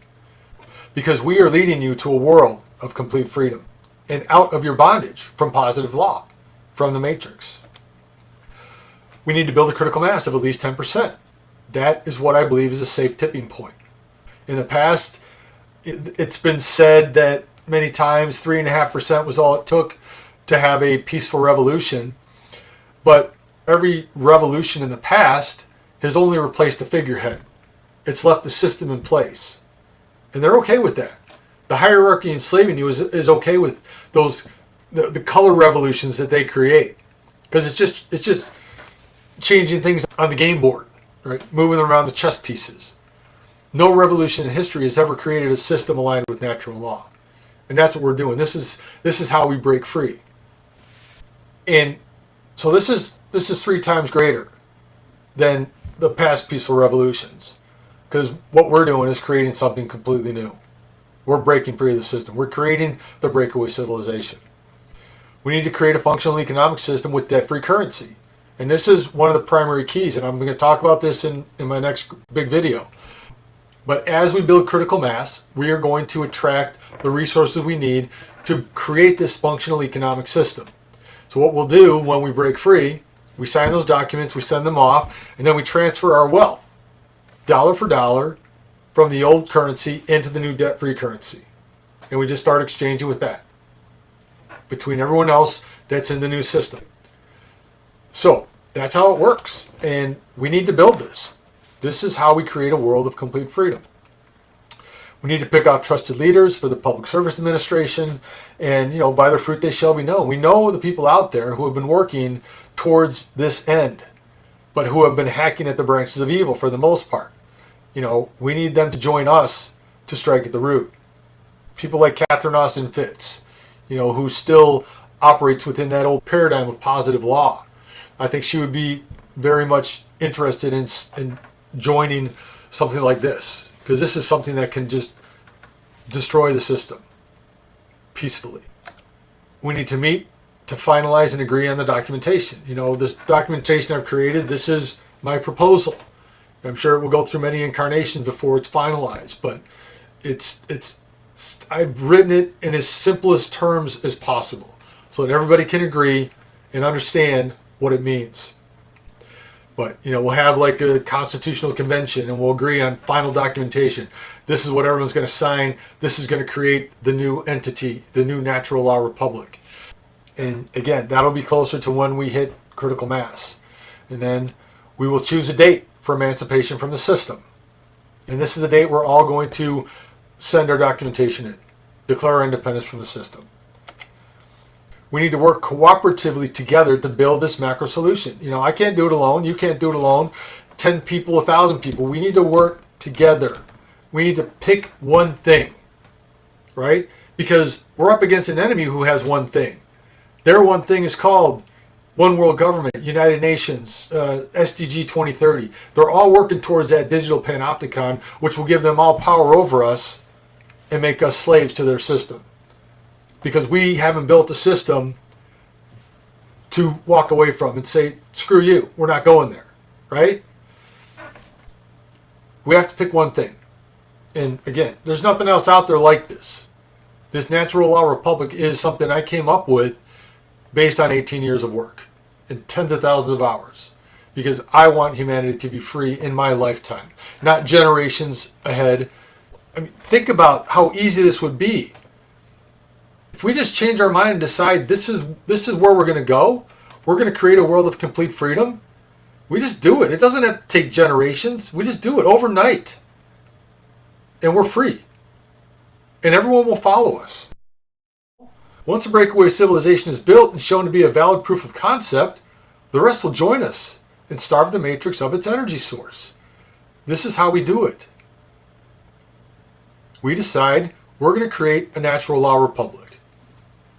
Because we are leading you to a world of complete freedom and out of your bondage from positive law, from the matrix. We need to build a critical mass of at least 10%. That is what I believe is a safe tipping point. In the past, it's been said that many times 3.5% was all it took to have a peaceful revolution. But every revolution in the past has only replaced the figurehead. It's left the system in place. And they're okay with that. The hierarchy enslaving you is okay with those the color revolutions that they create. Because it's just changing things on the game board, right? Moving around the chess pieces. No revolution in history has ever created a system aligned with natural law. And that's what we're doing. This is how we break free. And so this is 3 times greater than the past peaceful revolutions. Because what we're doing is creating something completely new. We're breaking free of the system. We're creating the breakaway civilization. We need to create a functional economic system with debt-free currency. And this is one of the primary keys, and I'm going to talk about this in my next big video. But as we build critical mass, we are going to attract the resources we need to create this functional economic system. So what we'll do when we break free, we sign those documents, we send them off, and then we transfer our wealth, dollar for dollar, from the old currency into the new debt-free currency. And we just start exchanging with that between everyone else that's in the new system. So that's how it works. And we need to build this. This is how we create a world of complete freedom. We need to pick out trusted leaders for the Public Service Administration, and by their fruit they shall be known. We know the people out there who have been working towards this end, but who have been hacking at the branches of evil for the most part. We need them to join us to strike at the root. People like Catherine Austin Fitts, who still operates within that old paradigm of positive law. I think she would be very much interested in joining something like this, because this is something that can just destroy the system peacefully. We need to meet to finalize and agree on the documentation. This documentation I've created, this is my proposal. I'm sure it will go through many incarnations before it's finalized, but I've written it in as simplest terms as possible so that everybody can agree and understand what it means. But, we'll have like a constitutional convention and we'll agree on final documentation. This is what everyone's going to sign. This is going to create the new entity, the new natural law republic. And again, that'll be closer to when we hit critical mass. And then we will choose a date for emancipation from the system. And this is the date we're all going to send our documentation in, declare our independence from the system. We need to work cooperatively together to build this macro solution. I can't do it alone. You can't do it alone. 10 people, 1,000 people. We need to work together. We need to pick one thing, right? Because we're up against an enemy who has one thing. Their one thing is called One World Government, United Nations, SDG 2030. They're all working towards that digital panopticon, which will give them all power over us and make us slaves to their system. Because we haven't built a system to walk away from and say, screw you, we're not going there, right? We have to pick one thing. And again, there's nothing else out there like this. This natural law republic is something I came up with based on 18 years of work and tens of thousands of hours. Because I want humanity to be free in my lifetime, not generations ahead. Think about how easy this would be. If we just change our mind and decide this is where we're going to go, we're going to create a world of complete freedom. We just do it. It doesn't have to take generations. We just do it overnight. And we're free. And everyone will follow us. Once a breakaway civilization is built and shown to be a valid proof of concept, the rest will join us and starve the matrix of its energy source. This is how we do it. We decide we're going to create a natural law republic.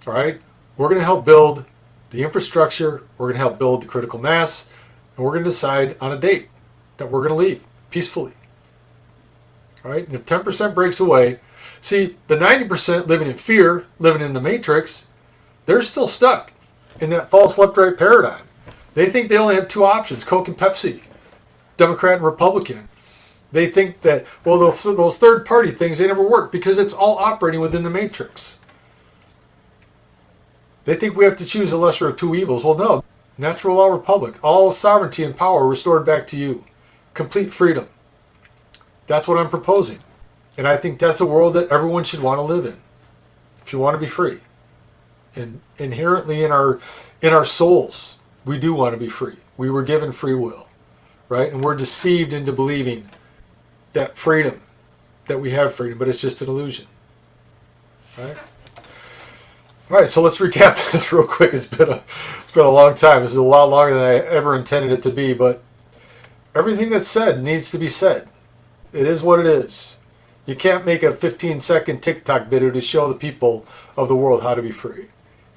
All right? We're going to help build the infrastructure. We're going to help build the critical mass. And we're going to decide on a date that we're going to leave peacefully. All right? And if 10% breaks away, see, the 90% living in fear, living in the matrix, they're still stuck in that false left-right paradigm. They think they only have two options, Coke and Pepsi, Democrat and Republican. They think that, well, those third-party things, they never work because it's all operating within the matrix. They think we have to choose the lesser of two evils. Well, no. Natural law republic. All sovereignty and power restored back to you. Complete freedom. That's what I'm proposing. And I think that's a world that everyone should want to live in. If you want to be free. And inherently in our souls, we do want to be free. We were given free will. Right? And we're deceived into believing that freedom, that we have freedom, but it's just an illusion. Right? All right, so let's recap this real quick. It's been a long time. This is a lot longer than I ever intended it to be, but everything that's said needs to be said. It is what it is. You can't make a 15-second TikTok video to show the people of the world how to be free.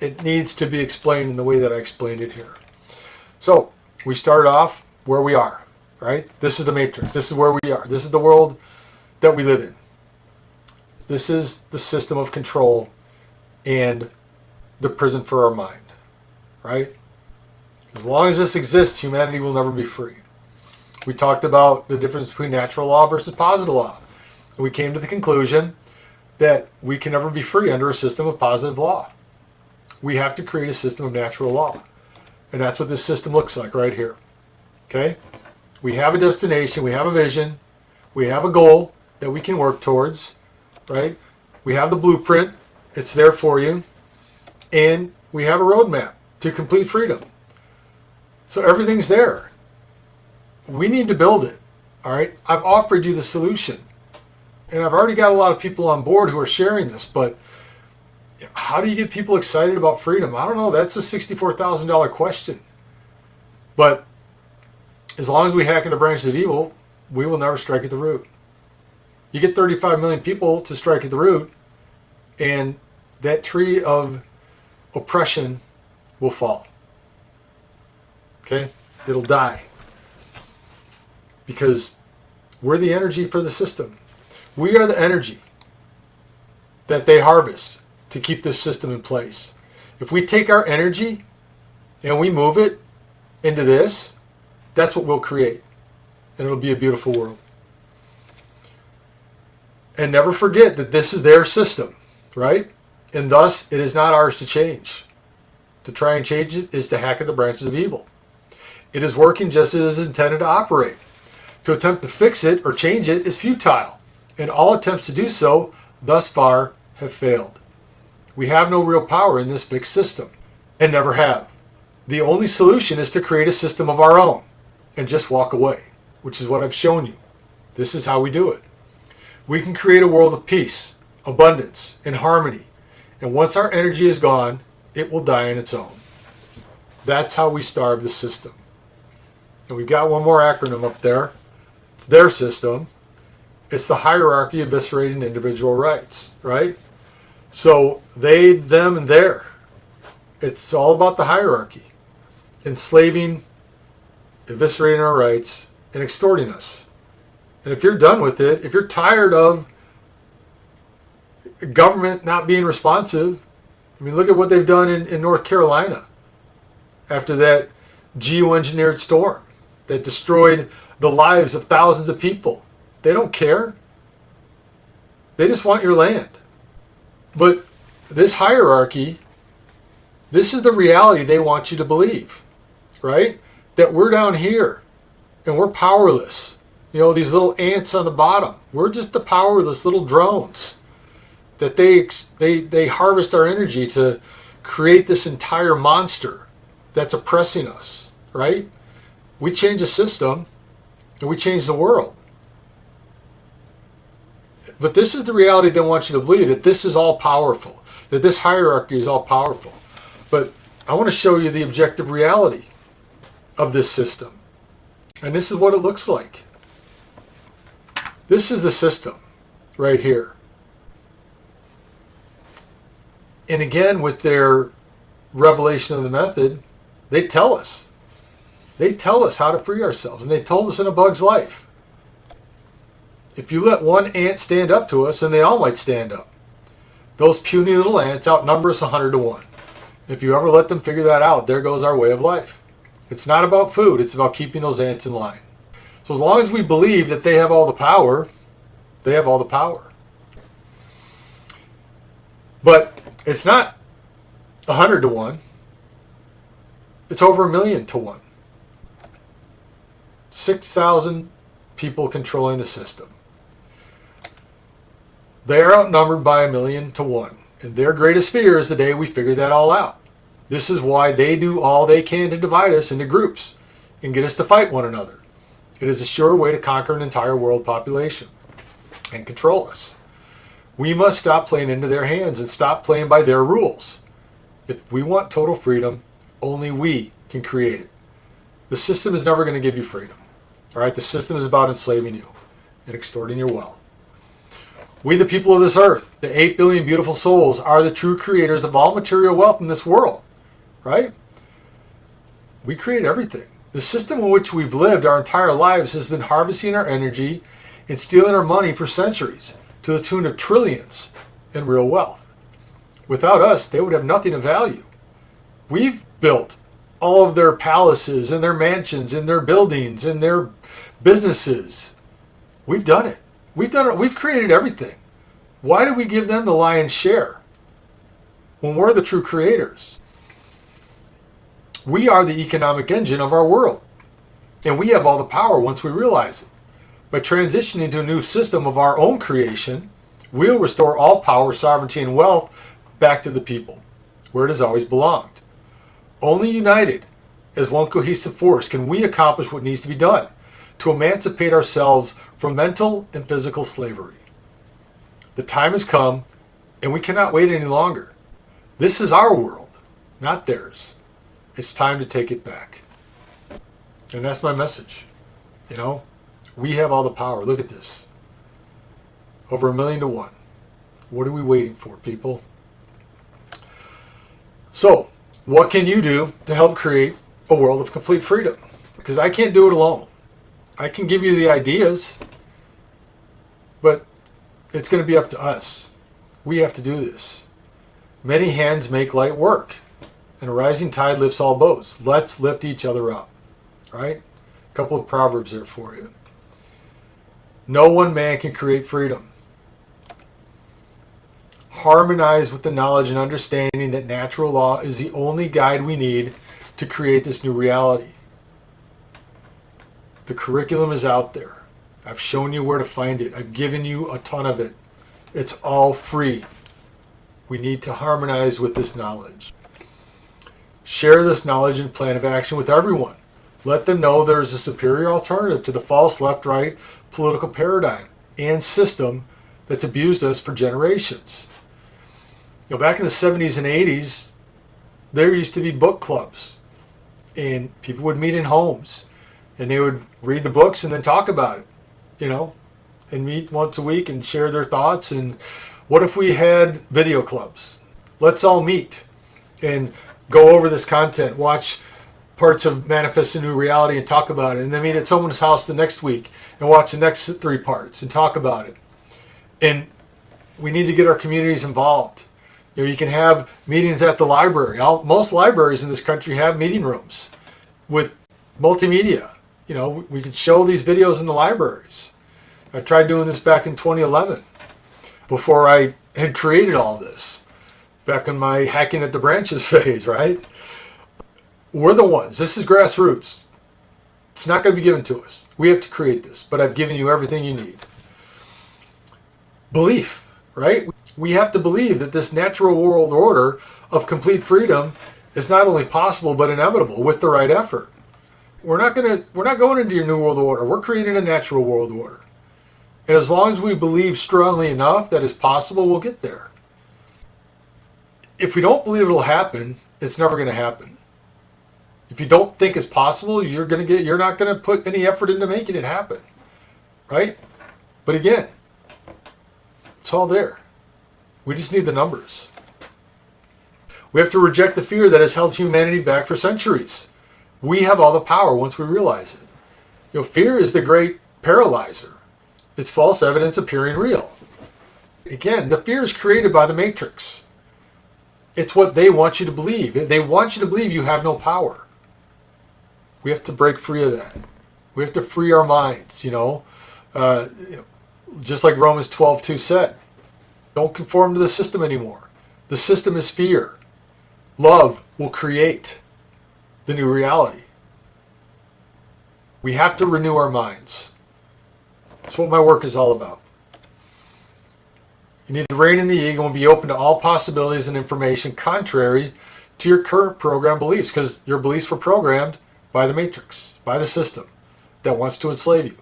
It needs to be explained in the way that I explained it here. So we started off where we are, right? This is the matrix. This is where we are. This is the world that we live in. This is the system of control and the prison for our mind, right? As long as this exists, humanity will never be free. We talked about the difference between natural law versus positive law. And we came to the conclusion that we can never be free under a system of positive law. We have to create a system of natural law. And that's what this system looks like right here. Okay? We have a destination, we have a vision, we have a goal that we can work towards, right? We have the blueprint, it's there for you. And we have a roadmap to complete freedom. So everything's there. We need to build it. All right? I've offered you the solution. And I've already got a lot of people on board who are sharing this, but how do you get people excited about freedom? I don't know. That's a $64,000 question. But as long as we hack in the branches of evil, we will never strike at the root. You get 35 million people to strike at the root, and that tree of oppression will fall. Okay? It'll die. Because we're the energy for the system. We are the energy that they harvest to keep this system in place. If we take our energy and we move it into this, that's what we'll create. And it'll be a beautiful world. And never forget that this is their system, right? And thus, it is not ours to change. To try and change it is to hack at the branches of evil. It is working just as it is intended to operate. To attempt to fix it or change it is futile, and all attempts to do so thus far have failed. We have no real power in this big system, and never have. The only solution is to create a system of our own and just walk away, which is what I've shown you. This is how we do it. We can create a world of peace, abundance, and harmony, and once our energy is gone, it will die on its own. That's how we starve the system. And we've got one more acronym up there. It's their system. It's the hierarchy eviscerating individual rights, right? So they, them, and their. It's all about the hierarchy. Enslaving, eviscerating our rights, and extorting us. And if you're done with it, if you're tired of government not being responsive, I mean, look at what they've done in North Carolina after that geoengineered storm that destroyed the lives of thousands of people. They don't care. They just want your land. But this hierarchy, this is the reality they want you to believe, right? That we're down here and we're powerless. You know, these little ants on the bottom, we're just the powerless little drones. That they harvest our energy to create this entire monster that's oppressing us, right? We change the system and we change the world. But this is the reality they want you to believe, that this is all powerful, that this hierarchy is all powerful. But I want to show you the objective reality of this system. And this is what it looks like. This is the system right here. And again, with their revelation of the method, they tell us. They tell us how to free ourselves. And they told us in A Bug's Life. If you let one ant stand up to us, then they all might stand up. Those puny little ants outnumber us 100 to 1. If you ever let them figure that out, there goes our way of life. It's not about food. It's about keeping those ants in line. So as long as we believe that they have all the power, they have all the power. But it's not 100 to 1. It's over 1,000,000 to 1. 6,000 people controlling the system. They are outnumbered by 1,000,000 to 1. And their greatest fear is the day we figure that all out. This is why they do all they can to divide us into groups and get us to fight one another. It is a sure way to conquer an entire world population and control us. We must stop playing into their hands and stop playing by their rules. If we want total freedom, only we can create it. The system is never going to give you freedom. All right, the system is about enslaving you and extorting your wealth. We, the people of this earth, the 8 billion beautiful souls, are the true creators of all material wealth in this world. Right? We create everything. The system in which we've lived our entire lives has been harvesting our energy and stealing our money for centuries, to the tune of trillions in real wealth. Without us, they would have nothing of value. We've built all of their palaces and their mansions and their buildings and their businesses. We've done it. We've done it. We've created everything. Why do we give them the lion's share when we're the true creators? We are the economic engine of our world, and we have all the power once we realize it. By transitioning to a new system of our own creation, we'll restore all power, sovereignty, and wealth back to the people, where it has always belonged. Only united as one cohesive force can we accomplish what needs to be done to emancipate ourselves from mental and physical slavery. The time has come, and we cannot wait any longer. This is our world, not theirs. It's time to take it back. And that's my message. You know, we have all the power. Look at this. Over 1,000,000 to 1. What are we waiting for, people? So, what can you do to help create a world of complete freedom? Because I can't do it alone. I can give you the ideas, but it's going to be up to us. We have to do this. Many hands make light work, and a rising tide lifts all boats. Let's lift each other up, right? A couple of proverbs there for you. No one man can create freedom. Harmonize with the knowledge and understanding that natural law is the only guide we need to create this new reality. The curriculum is out there. I've shown you where to find it. I've given you a ton of it. It's all free. We need to harmonize with this knowledge. Share this knowledge and plan of action with everyone. Let them know there is a superior alternative to the false left-right political paradigm and system that's abused us for generations. You know, back in the 70s and 80s, there used to be book clubs, and people would meet in homes, and they would read the books and then talk about it, you know, and meet once a week and share their thoughts. And what if we had video clubs? Let's all meet and go over this content, watch parts of Manifest a New Reality and talk about it, and then meet at someone's house the next week and watch the next 3 parts and talk about it. And we need to get our communities involved. You know, you can have meetings at the library. Most libraries in this country have meeting rooms with multimedia. You know, we could show these videos in the libraries. I tried doing this back in 2011 before I had created all this, back in my hacking at the branches phase, right? We're the ones. This is grassroots. It's not going to be given to us. We have to create this, but I've given you everything you need. Belief, right? We have to believe that this natural world order of complete freedom is not only possible but inevitable with the right effort. We're not going into your new world order. We're creating a natural world order. And as long as we believe strongly enough that it's possible, we'll get there. If we don't believe it'll happen, it's never going to happen. If you don't think it's possible, you're not going to put any effort into making it happen. Right? But again, it's all there. We just need the numbers. We have to reject the fear that has held humanity back for centuries. We have all the power once we realize it. You know, fear is the great paralyzer. It's false evidence appearing real. Again, the fear is created by the Matrix. It's what they want you to believe. They want you to believe you have no power. We have to break free of that. We have to free our minds, just like Romans 12:2 said. Don't conform to the system anymore. The system is fear. Love will create the new reality. We have to renew our minds. That's what my work is all about. You need to rein in the ego and be open to all possibilities and information contrary to your current program beliefs, because your beliefs were programmed by the Matrix, by the system that wants to enslave you.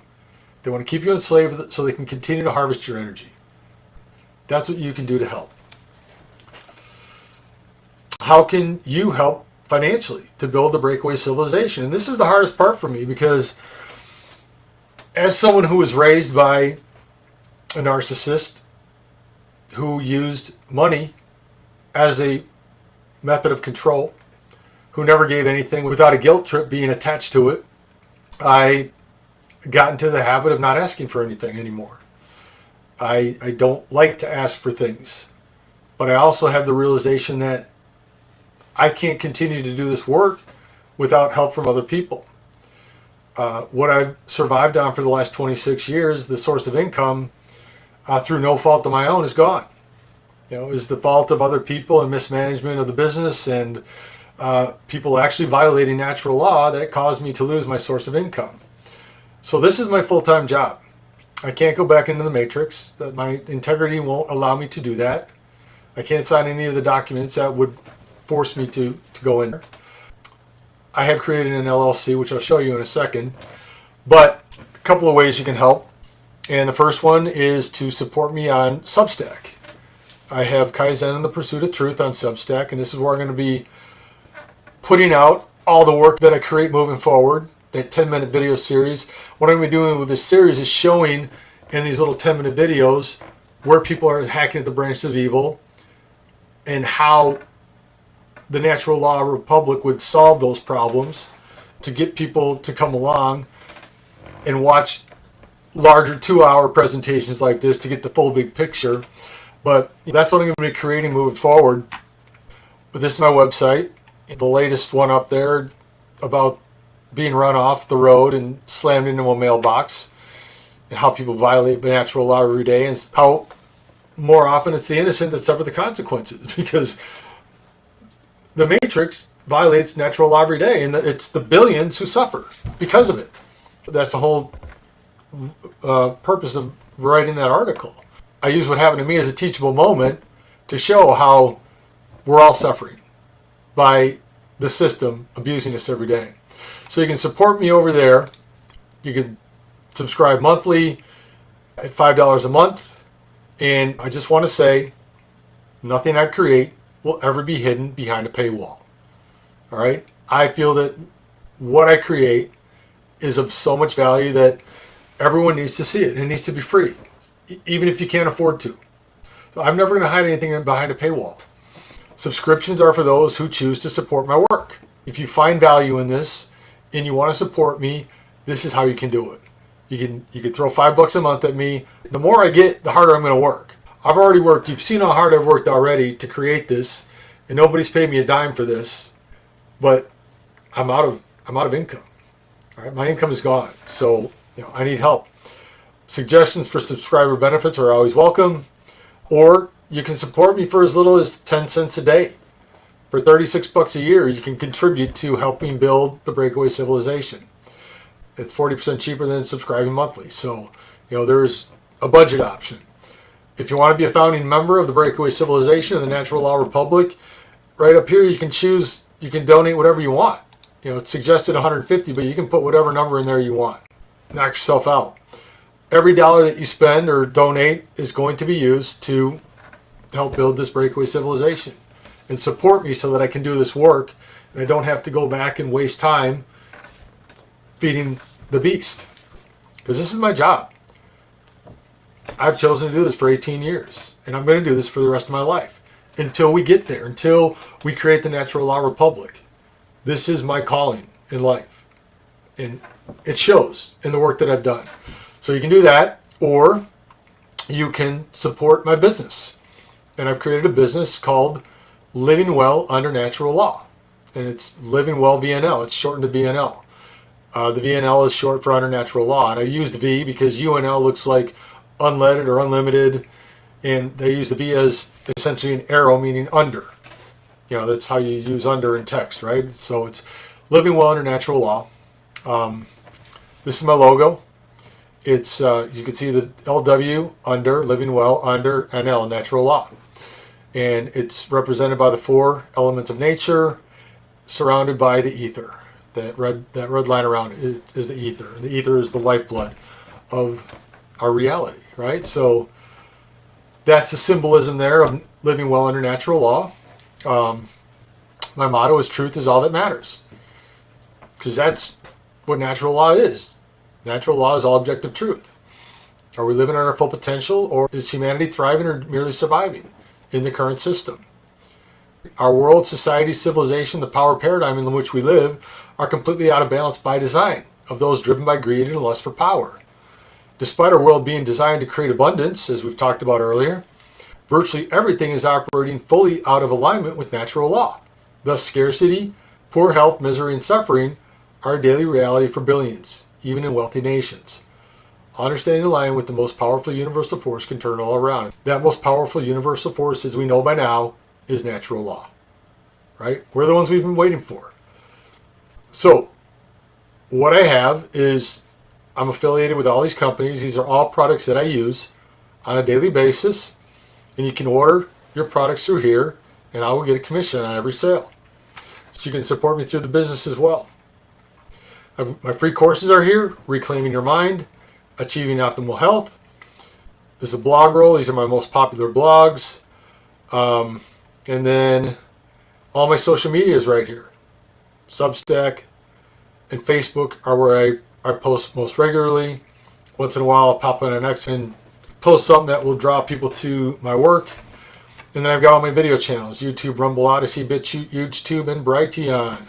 They want to keep you enslaved so they can continue to harvest your energy. That's what you can do to help. How can you help financially to build the breakaway civilization? And this is the hardest part for me, because as someone who was raised by a narcissist who used money as a method of control, who never gave anything without a guilt trip being attached to it, I got into the habit of not asking for anything anymore. I don't like to ask for things, but I also have the realization that I can't continue to do this work without help from other people. What I've survived on for the last 26 years, the source of income, through no fault of my own, is gone. It was the fault of other people and mismanagement of the business and people actually violating natural law that caused me to lose my source of income. So this is my full-time job. I can't go back into the Matrix. That my integrity won't allow me to do that. I can't sign any of the documents that would force me to go in there. I have created an LLC, which I'll show you in a second. But a couple of ways you can help. And the first one is to support me on Substack. I have Kaizen and the Pursuit of Truth on Substack, and this is where I'm going to be putting out all the work that I create moving forward, that 10-minute video series. What I'm going to be doing with this series is showing in these little 10-minute videos where people are hacking at the branches of evil and how the natural law republic would solve those problems, to get people to come along and watch larger 2-hour presentations like this to get the full big picture. But that's what I'm going to be creating moving forward. But this is my website, the latest one up there about being run off the road and slammed into a mailbox, and how people violate the natural law every day, and how more often it's the innocent that suffer the consequences, because the Matrix violates natural law every day, and it's the billions who suffer because of it. That's the whole purpose of writing that article. I use what happened to me as a teachable moment to show how we're all suffering by the system abusing us every day. So you can support me over there. You can subscribe monthly at $5 a month. And I just want to say, nothing I create will ever be hidden behind a paywall. All right? I feel that what I create is of so much value that everyone needs to see it. It needs to be free, even if you can't afford to. So I'm never going to hide anything behind a paywall. Subscriptions are for those who choose to support my work. If you find value in this and you want to support me, this is how you can do it. You can throw $5 a month at me. The more I get, the harder I'm going to work. I've already worked. You've seen how hard I've worked already to create this, and nobody's paid me a dime for this. But I'm out of income. All right, my income is gone. So I need help. Suggestions for subscriber benefits are always welcome. Or you can support me for as little as 10 cents a day. For $36 a year, you can contribute to helping build the Breakaway Civilization. It's 40% cheaper than subscribing monthly. So, there's a budget option. If you want to be a founding member of the Breakaway Civilization and the Natural Law Republic, right up here you can choose, you can donate whatever you want. It's suggested $150, but you can put whatever number in there you want. Knock yourself out. Every dollar that you spend or donate is going to be used to help build this Breakaway Civilization and support me so that I can do this work and I don't have to go back and waste time feeding the beast. Because this is my job. I've chosen to do this for 18 years and I'm going to do this for the rest of my life until we get there, until we create the Natural Law Republic. This is my calling in life. And it shows in the work that I've done. So you can do that, or you can support my business. And I've created a business called Living Well Under Natural Law. And it's Living Well VNL. It's shortened to VNL. The VNL is short for Under Natural Law. And I used V because UNL looks like unleaded or unlimited. And they use the V as essentially an arrow meaning under. That's how you use under in text, right? So it's Living Well Under Natural Law. This is my logo. It's you can see the LW under Living Well under NL Natural Law, and it's represented by the 4 elements of nature, surrounded by the ether. That red line around it is the ether. The ether is the lifeblood of our reality, right? So that's the symbolism there of living well under natural law. My motto is truth is all that matters, because that's what natural law is. Natural law is all objective truth. Are we living on our full potential, or is humanity thriving or merely surviving in the current system? Our world, society, civilization, the power paradigm in which we live are completely out of balance by design of those driven by greed and lust for power. Despite our world being designed to create abundance, as we've talked about earlier, virtually everything is operating fully out of alignment with natural law. Thus, scarcity, poor health, misery, and suffering are a daily reality for billions, even in wealthy nations. Understanding alignment with the most powerful universal force can turn all around. That most powerful universal force, as we know by now, is natural law. Right? We're the ones we've been waiting for. So, what I have is I'm affiliated with all these companies. These are all products that I use on a daily basis. And you can order your products through here, and I will get a commission on every sale. So you can support me through the business as well. My free courses are here: Reclaiming Your Mind, Achieving Optimal Health. This is a blog roll. These are my most popular blogs. And then all my social media is right here. Substack and Facebook are where I post most regularly. Once in a while I'll pop on an X and post something that will draw people to my work. And then I've got all my video channels: YouTube, Rumble, Odyssey, BitChute, YouTube, and Brighteon.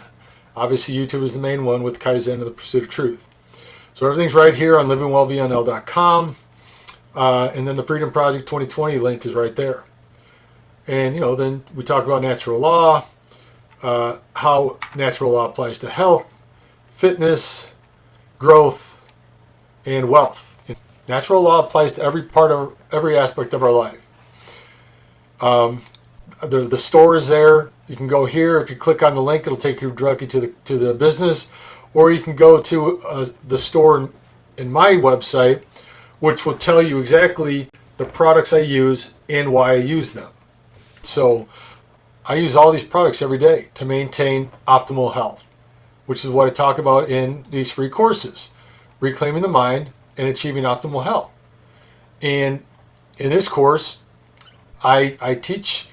Obviously, YouTube is the main one with Kaizen and the Pursuit of Truth. So everything's right here on livingwellvnl.com. And then the Freedom Project 2020 link is right there. And, then we talk about natural law, how natural law applies to health, fitness, growth, and wealth. Natural law applies to every aspect of our life. The store is there. You can go here. If you click on the link, it'll take you directly to the business, or you can go to the store in my website, which will tell you exactly the products I use and why I use them. So I use all these products every day to maintain optimal health, which is what I talk about in these free courses, Reclaiming the Mind and Achieving Optimal Health. And in this course, I teach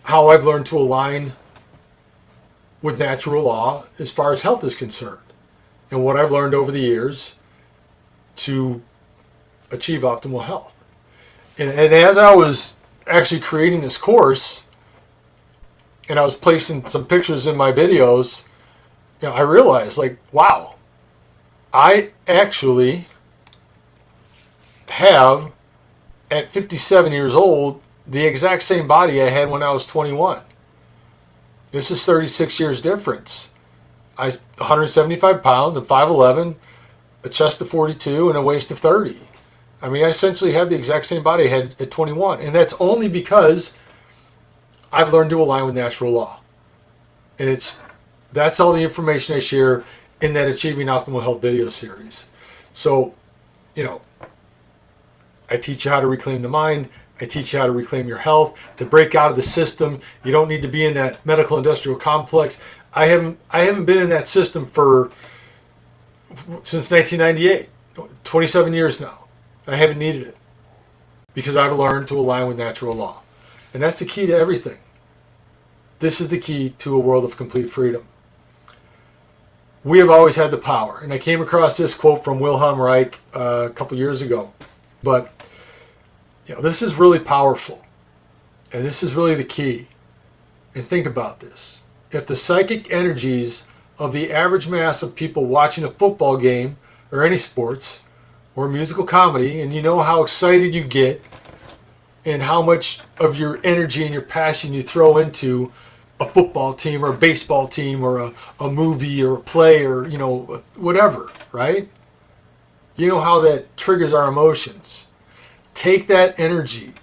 how I've learned to align with natural law as far as health is concerned, and what I've learned over the years to achieve optimal health. And as I was actually creating this course, and I was placing some pictures in my videos, I realized, like, wow, I actually have, at 57 years old, the exact same body I had when I was 21. This is 36 years difference. I'm 175 pounds, I'm 5'11", a chest of 42, and a waist of 30. I mean, I essentially have the exact same body I had at 21. And that's only because I've learned to align with natural law. And that's all the information I share in that Achieving Optimal Health video series. So, I teach you how to reclaim the mind. I teach you how to reclaim your health, to break out of the system. You don't need to be in that medical industrial complex. I haven't been in that system since 1998, 27 years now. I haven't needed it because I've learned to align with natural law. And that's the key to everything. This is the key to a world of complete freedom. We have always had the power. And I came across this quote from Wilhelm Reich a couple years ago. But this is really powerful. And this is really the key. And think about this. If the psychic energies of the average mass of people watching a football game or any sports or musical comedy, and you know how excited you get and how much of your energy and your passion you throw into a football team or a baseball team or a movie or a play or, whatever, right? You know how that triggers our emotions. Take that energy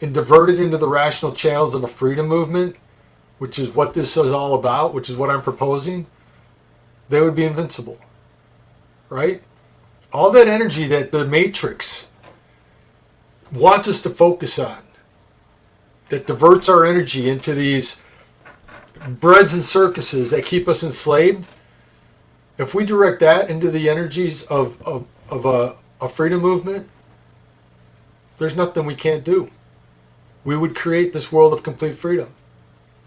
and divert it into the rational channels of a freedom movement, which is what this is all about, which is what I'm proposing. They would be invincible, right? All that energy that the Matrix wants us to focus on, that diverts our energy into these breads and circuses that keep us enslaved, if we direct that into the energies of a freedom movement, there's nothing we can't do. We would create this world of complete freedom,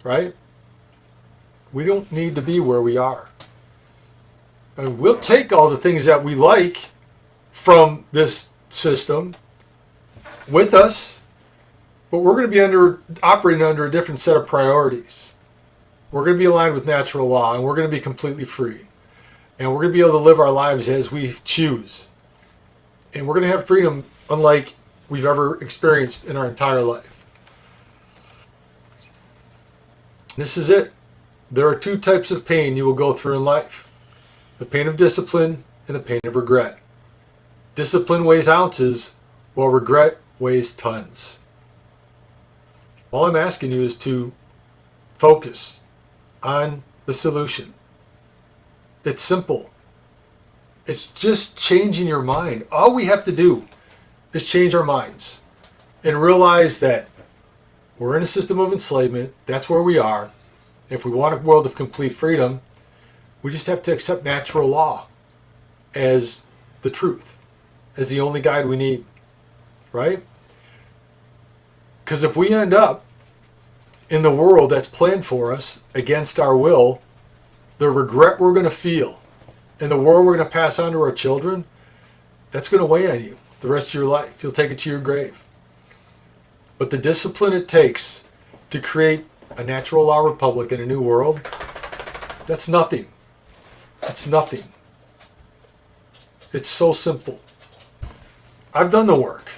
right? We don't need to be where we are. And we'll take all the things that we like from this system with us, but we're going to be operating under a different set of priorities. We're going to be aligned with natural law, and we're going to be completely free. And we're going to be able to live our lives as we choose. And we're going to have freedom unlike we've ever experienced in our entire life. This is it. There are two types of pain you will go through in life. The pain of discipline and the pain of regret. Discipline weighs ounces, while regret weighs tons. All I'm asking you is to focus on the solution. It's simple. It's just changing your mind. All we have to do is change our minds and realize that we're in a system of enslavement. That's where we are. If we want a world of complete freedom, we just have to accept natural law as the truth, as the only guide we need, right? Because if we end up in the world that's planned for us against our will, the regret we're going to feel and the world we're going to pass on to our children, that's going to weigh on you the rest of your life. You'll take it to your grave. But the discipline it takes to create a natural law republic in a new world, that's nothing. It's nothing. It's so simple. I've done the work.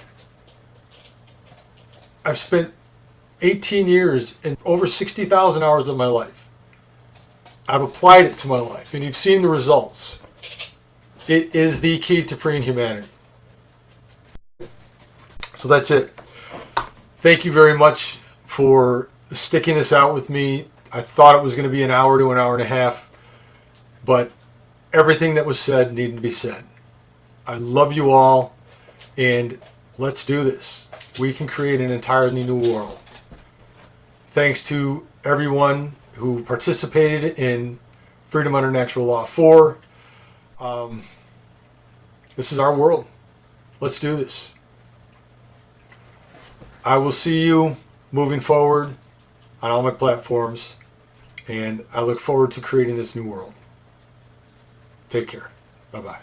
I've spent 18 years and over 60,000 hours of my life. I've applied it to my life, and you've seen the results. It is the key to freeing humanity. So that's it. Thank you very much for sticking this out with me. I thought it was going to be an hour to an hour and a half, but everything that was said needed to be said. I love you all, and let's do this. We can create an entirely new world. Thanks to everyone who participated in Freedom Under Natural Law 4. This is our world. Let's do this. I will see you moving forward on all my platforms, and I look forward to creating this new world. Take care. Bye-bye.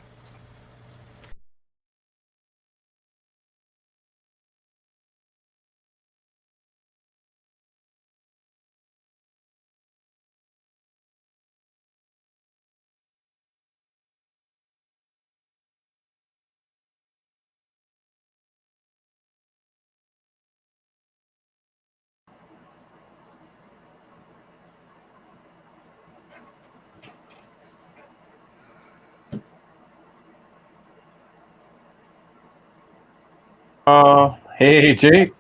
Hey, Jake.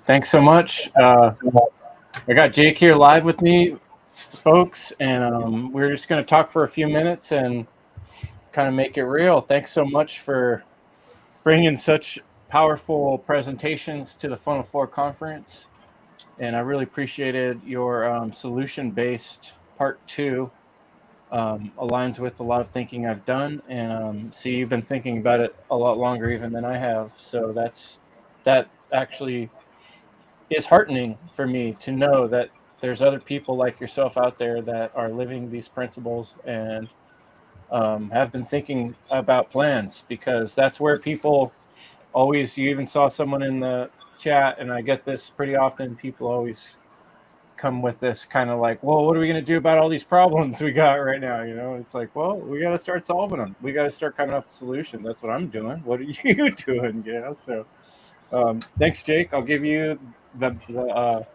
Thanks so much. I got Jake here live with me, folks, and we're just going to talk for a few minutes and kind of make it real. Thanks so much for bringing such powerful presentations to the Funnel 4 conference, and I really appreciated your solution-based part 2. Aligns with a lot of thinking I've done, and see, you've been thinking about it a lot longer even than I have. So that actually is heartening for me to know that there's other people like yourself out there that are living these principles and have been thinking about plans, because that's where people always, you even saw someone in the chat, and I get this pretty often, people always come with this kind of like, well, what are we going to do about all these problems we got right now? You know, it's like, well, we got to start solving them. We got to start coming up with a solution. That's what I'm doing. What are you doing? You know, so thanks, Jake. I'll give you the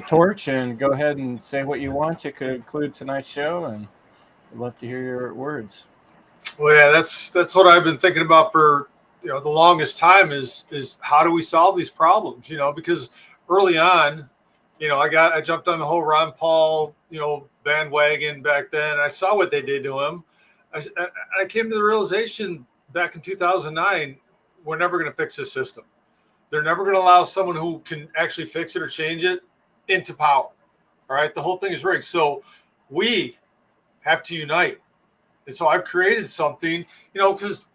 torch, and go ahead and say what you want to conclude tonight's show, and I'd love to hear your words. Well, yeah, that's what I've been thinking about for the longest time is how do we solve these problems? Because early on, I jumped on the whole Ron Paul bandwagon back then. And I saw what they did to him. I came to the realization back in 2009, we're never going to fix this system. They're never going to allow someone who can actually fix it or change it into power. All right, the whole thing is rigged. So we have to unite. And so I've created something, because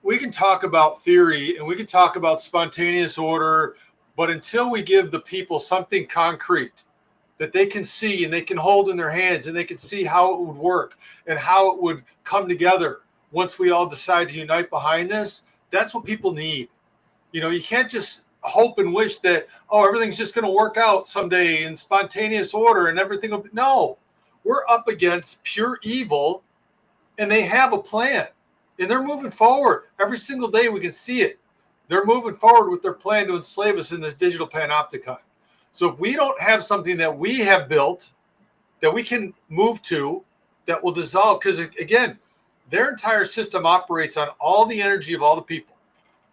we can talk about theory and we can talk about spontaneous order, but until we give the people something concrete that they can see and they can hold in their hands and they can see how it would work and how it would come together once we all decide to unite behind this, that's what people need. You can't just hope and wish that, everything's just going to work out someday in spontaneous order and everything will be. No, we're up against pure evil, and they have a plan, and they're moving forward. Every single day we can see it. They're moving forward with their plan to enslave us in this digital panopticon. So if we don't have something that we have built that we can move to, that will dissolve, because again, their entire system operates on all the energy of all the people.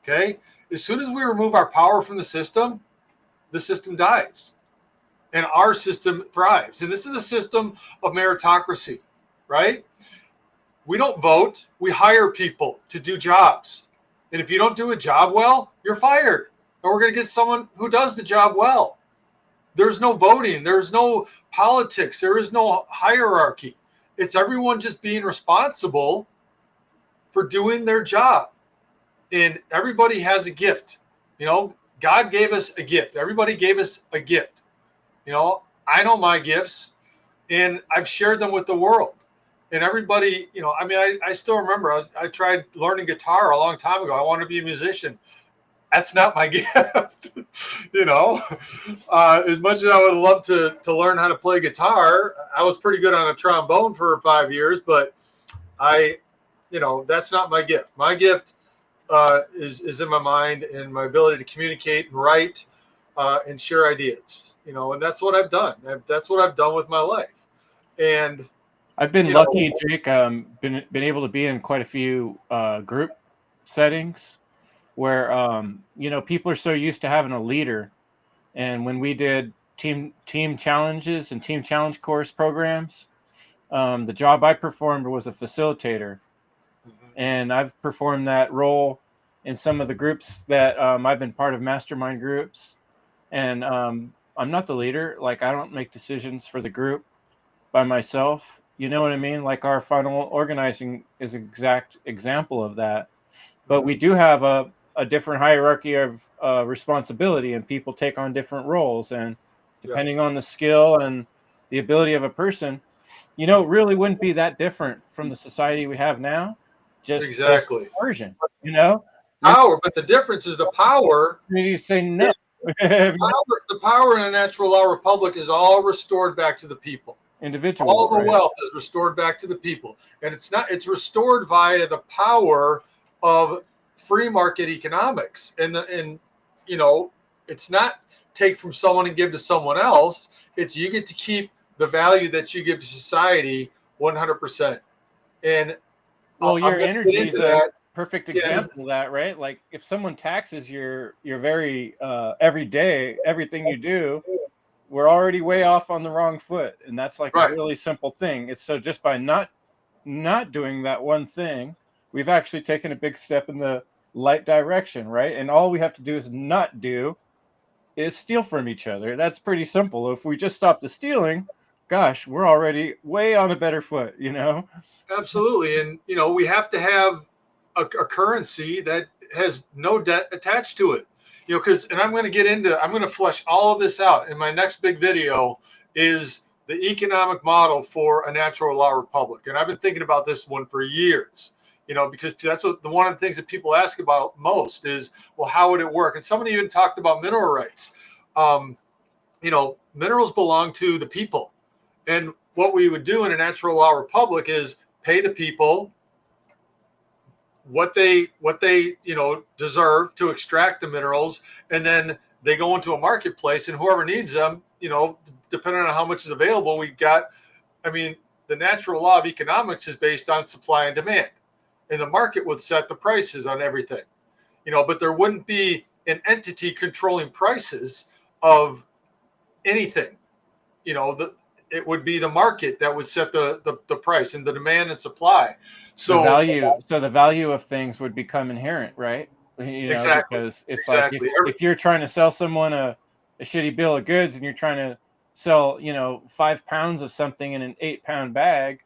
Okay? As soon as we remove our power from the system dies. And our system thrives. And this is a system of meritocracy, right? We don't vote. We hire people to do jobs. And if you don't do a job well, you're fired. And we're going to get someone who does the job well. There's no voting. There's no politics. There is no hierarchy. It's everyone just being responsible for doing their job. And everybody has a gift. God gave us a gift. Everybody gave us a gift. I know my gifts, and I've shared them with the world. And everybody, I still remember I tried learning guitar a long time ago. I wanted to be a musician. That's not my gift. As much as I would love to learn how to play guitar, I was pretty good on a trombone for 5 years, but that's not my gift. My gift is in my mind and my ability to communicate and write and share ideas, and that's what I've done. That's what I've done with my life. And I've been lucky, Jake, been able to be in quite a few group settings where, people are so used to having a leader. And when we did team challenges and team challenge course programs, The job I performed was a facilitator, and I've performed that role in some of the groups that I've been part of, mastermind groups. And I'm not the leader. Like, I don't make decisions for the group by myself. You know what I mean? Like, our funnel organizing is an exact example of that. But we do have a different hierarchy of responsibility, and people take on different roles. And depending on the skill and the ability of a person, you know, it really wouldn't be that different from the society we have now. Just Exactly. version, you know? Power, but the difference is the power. You say no. The power in a natural law republic is all restored back to the people. Individual. All the right? wealth is restored back to the people. And it's restored via the power of free market economics. And you know, it's not take from someone and give to someone else. It's you get to keep the value that you give to society 100%. And well, your energy is a perfect Yeah. example of that, right? Like, if someone taxes your very every day, everything you do, we're already way off on the wrong foot. And that's like Right. a really simple thing. It's so just by not doing that one thing, we've actually taken a big step in the right direction, right? And all we have to do is not do is steal from each other. That's pretty simple. If we just stop the stealing, gosh, we're already way on a better foot, you know? Absolutely. And, you know, we have to have a currency that has no debt attached to it. You know, because, and I'm going to flesh all of this out in my next big video, is the economic model for a natural law republic. And I've been thinking about this one for years, you know, because that's one of the things that people ask about most is, well, how would it work? And somebody even talked about mineral rights. You know, minerals belong to the people. And what we would do in a natural law republic is pay the people what they you know deserve to extract the minerals, and then they go into a marketplace, and whoever needs them, you know, depending on how much is available, we've got, I mean, the natural law of economics is based on supply and demand, and the market would set the prices on everything, you know, but there wouldn't be an entity controlling prices of anything, you know, it would be the market that would set the price and the demand and supply. So the value of things would become inherent, right? You know, Exactly. Because it's Exactly. like if you're trying to sell someone a shitty bill of goods, and you're trying to sell, you know, 5 pounds of something in an 8-pound bag,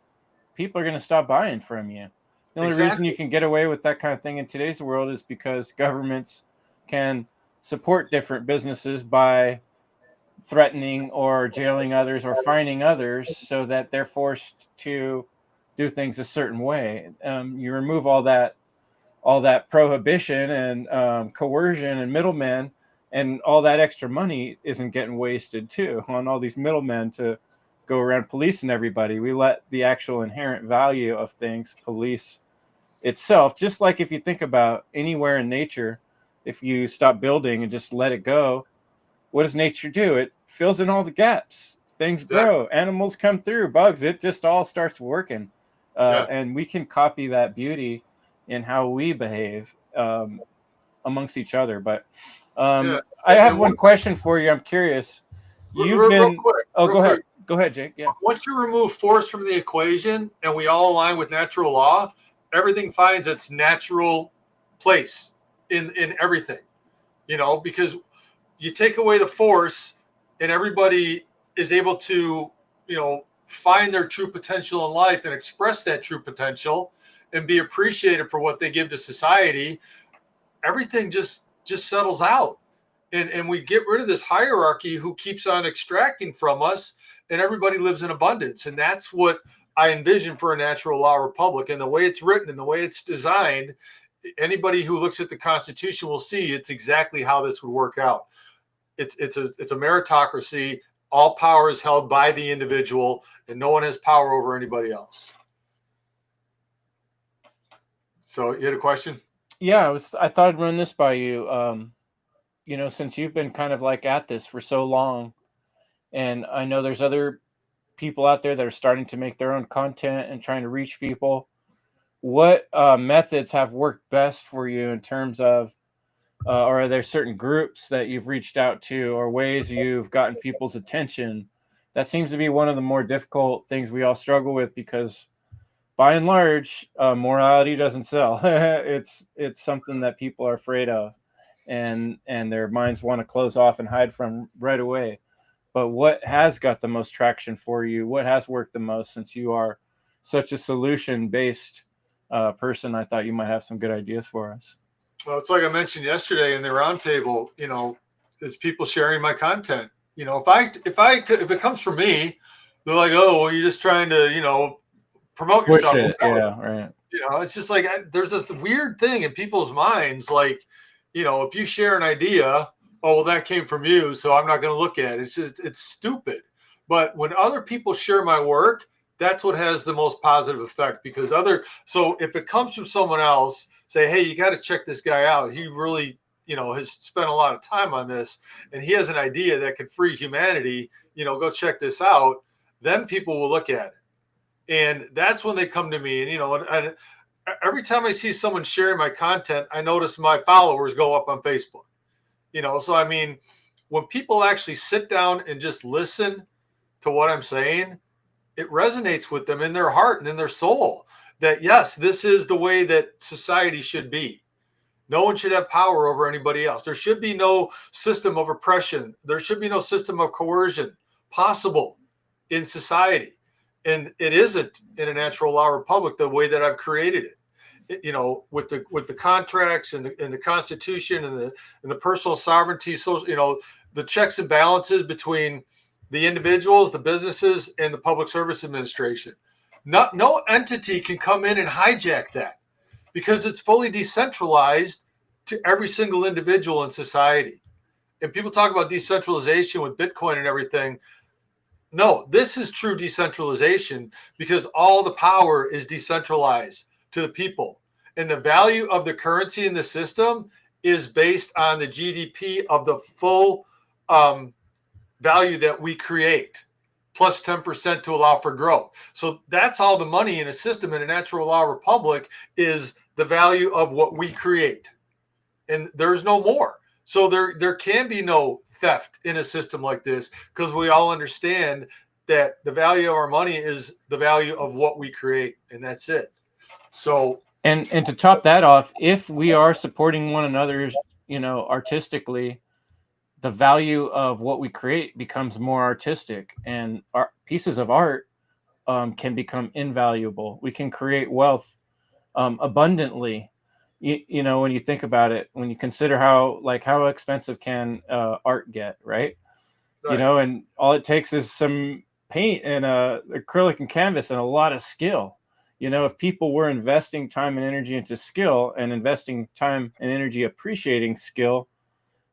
people are going to stop buying from you. The only reason you can get away with that kind of thing in today's world is because governments can support different businesses by threatening or jailing others or fining others, so that they're forced to do things a certain way. You remove all that prohibition and coercion and middlemen, and all that extra money isn't getting wasted too on all these middlemen to go around policing everybody. We let the actual inherent value of things police itself. Just like if you think about anywhere in nature, if you stop building and just let it go, what does nature do? It fills in all the gaps. Things grow, animals come through, bugs. It just all starts working. And we can copy that beauty in how we behave amongst each other. But I have one question for you. I'm curious. Real quick. Go ahead, Jake. Yeah. Once you remove force from the equation and we all align with natural law, everything finds its natural place in everything, you know, because you take away the force and everybody is able to, you know, find their true potential in life and express that true potential and be appreciated for what they give to society. Everything just settles out. And we get rid of this hierarchy who keeps on extracting from us, and everybody lives in abundance. And that's what I envision for a natural law republic. And the way it's written and the way it's designed, anybody who looks at the Constitution will see it's exactly how this would work out. It's a meritocracy. All power is held by the individual, and no one has power over anybody else. So you had a question? Yeah, I thought I'd run this by you. You know, since you've been kind of like at this for so long, and I know there's other people out there that are starting to make their own content and trying to reach people. What methods have worked best for you in terms of, or are there certain groups that you've reached out to, or ways you've gotten people's attention that seems to be one of the more difficult things we all struggle with, because by and large, morality doesn't sell. It's something that people are afraid of, and their minds want to close off and hide from right away. But what has got the most traction for you? What has worked the most, since you are such a solution-based person? I thought you might have some good ideas for us. Well, it's like I mentioned yesterday in the roundtable, is people sharing my content. If it comes from me, they're like, oh, well, you're just trying to, promote yourself. Yeah, right. It's just like there's this weird thing in people's minds, like, if you share an idea, oh, well, that came from you, so I'm not going to look at it. It's stupid. But when other people share my work, that's what has the most positive effect, because so if it comes from someone else, say, hey, you got to check this guy out. He really, has spent a lot of time on this, and he has an idea that could free humanity, go check this out. Then people will look at it. And that's when they come to me. And every time I see someone sharing my content, I notice my followers go up on Facebook. So I mean, when people actually sit down and just listen to what I'm saying, it resonates with them in their heart and in their soul that, yes, this is the way that society should be. No one should have power over anybody else. There should be no system of oppression. There should be no system of coercion possible in society. And it isn't in a natural law republic the way that I've created it. With the contracts and the Constitution and the personal sovereignty, so the checks and balances between the individuals, the businesses, and the Public Service Administration. No entity can come in and hijack that, because it's fully decentralized to every single individual in society. And people talk about decentralization with Bitcoin and everything. No, this is true decentralization, because all the power is decentralized to the people. And the value of the currency in the system is based on the GDP of the full value that we create, plus 10% to allow for growth. So that's all the money in a system in a natural law republic, is the value of what we create. And there's no more. So there can be no theft in a system like this, because we all understand that the value of our money is the value of what we create, and that's it. So and to top that off, if we are supporting one another, artistically, the value of what we create becomes more artistic, and our pieces of art can become invaluable. We can create wealth abundantly. When you think about it, when you consider how expensive can art get, right? And all it takes is some paint and acrylic and canvas and a lot of skill. If people were investing time and energy into skill, and investing time and energy appreciating skill,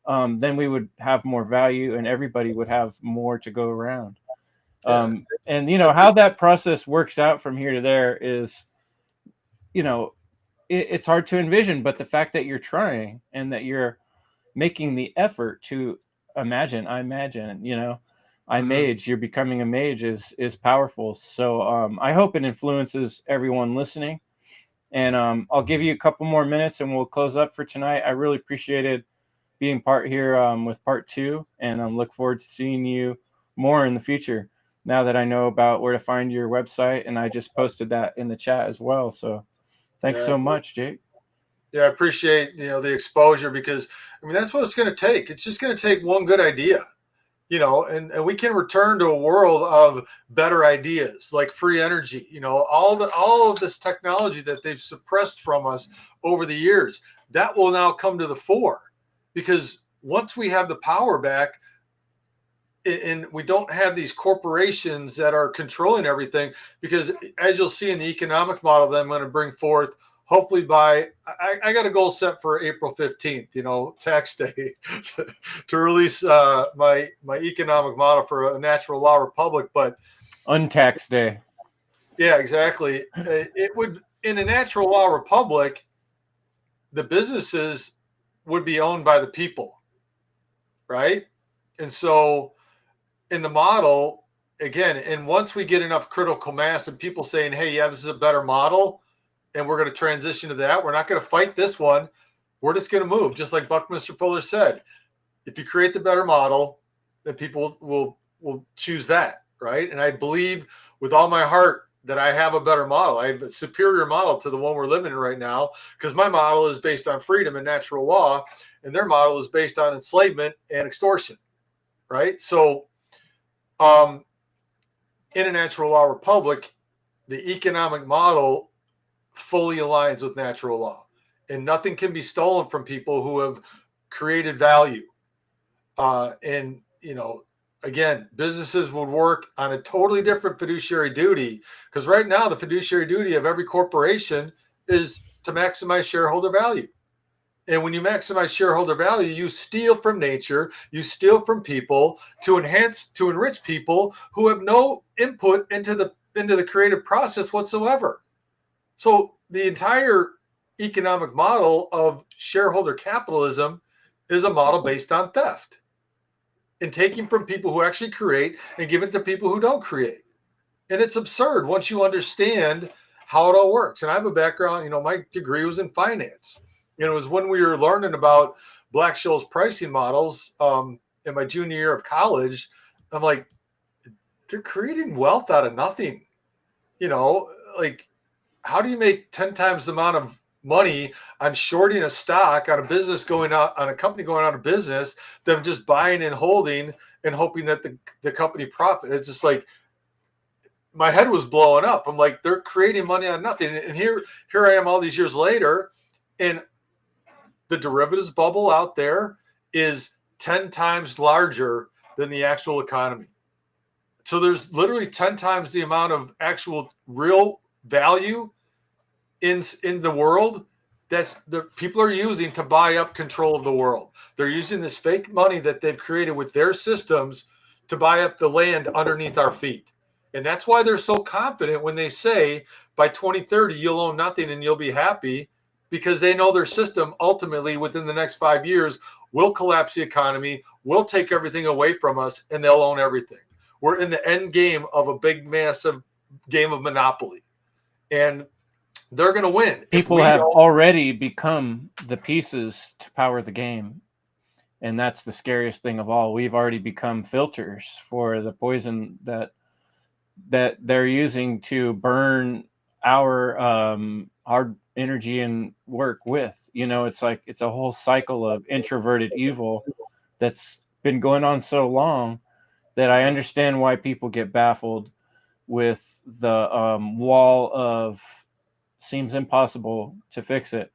then we would have more value, and everybody would have more to go around. And how that process works out from here to there is, it's hard to envision, but the fact that you're trying and that you're making the effort to imagine, mage, you're becoming a mage is powerful. So I hope it influences everyone listening. And I'll give you a couple more minutes and we'll close up for tonight. I really appreciated being part here with part 2, and I look forward to seeing you more in the future, now that I know about where to find your website, and I just posted that in the chat as well. So thanks so much, Jake. Yeah, I appreciate the exposure, because that's what it's going to take. It's just going to take one good idea, and we can return to a world of better ideas, like free energy. All of this technology that they've suppressed from us over the years, that will now come to the fore, because once we have the power back, and we don't have these corporations that are controlling everything, because as you'll see in the economic model that I'm going to bring forth, hopefully by, I got a goal set for April 15th, tax day, to release my economic model for a natural law republic, but untaxed day. Yeah, exactly. It would, in a natural law republic, the businesses would be owned by the people, right? And so in the model, again, and once we get enough critical mass and people saying, hey, yeah, this is a better model, and we're going to transition to that, we're not going to fight this one. We're just going to move. Just like Buckminster Fuller said, if you create the better model, then people will choose that, right? And I believe with all my heart that I have a better model. I have a superior model to the one we're living in right now, because my model is based on freedom and natural law, and their model is based on enslavement and extortion, right? So in a natural law republic, the economic model fully aligns with natural law, and nothing can be stolen from people who have created value. And, you know, again, businesses would work on a totally different fiduciary duty, because right now the fiduciary duty of every corporation is to maximize shareholder value. And when you maximize shareholder value, you steal from nature, you steal from people to enrich people who have no input into the creative process whatsoever. So the entire economic model of shareholder capitalism is a model based on theft and taking from people who actually create and giving it to people who don't create. And it's absurd once you understand how it all works. And I have a background, you know, my degree was in finance. You know, it was when we were learning about Black-Scholes pricing models in my junior year of college. I'm like, they're creating wealth out of nothing. You know, like, how do you make 10 times the amount of money on shorting a stock on a business going out, on a company going out of business, than just buying and holding and hoping that the company profit? It's just like, my head was blowing up. I'm like, they're creating money on nothing. And here I am all these years later, and the derivatives bubble out there is 10 times larger than the actual economy. So there's literally 10 times the amount of actual real value in the world that's the people are using to buy up control of the world. They're using this fake money that they've created with their systems to buy up the land underneath our feet. And that's why they're so confident when they say by 2030 you'll own nothing and you'll be happy, because they know their system ultimately within the next 5 years will collapse the economy, will take everything away from us, and they'll own everything. We're in the end game of a big, massive game of Monopoly, and they're going to win. People have already become the pieces to power the game. And that's the scariest thing of all. We've already become filters for the poison that they're using to burn our hard energy and work with. You know, it's like it's a whole cycle of introverted evil that's been going on so long that I understand why people get baffled with the wall of seems impossible to fix it.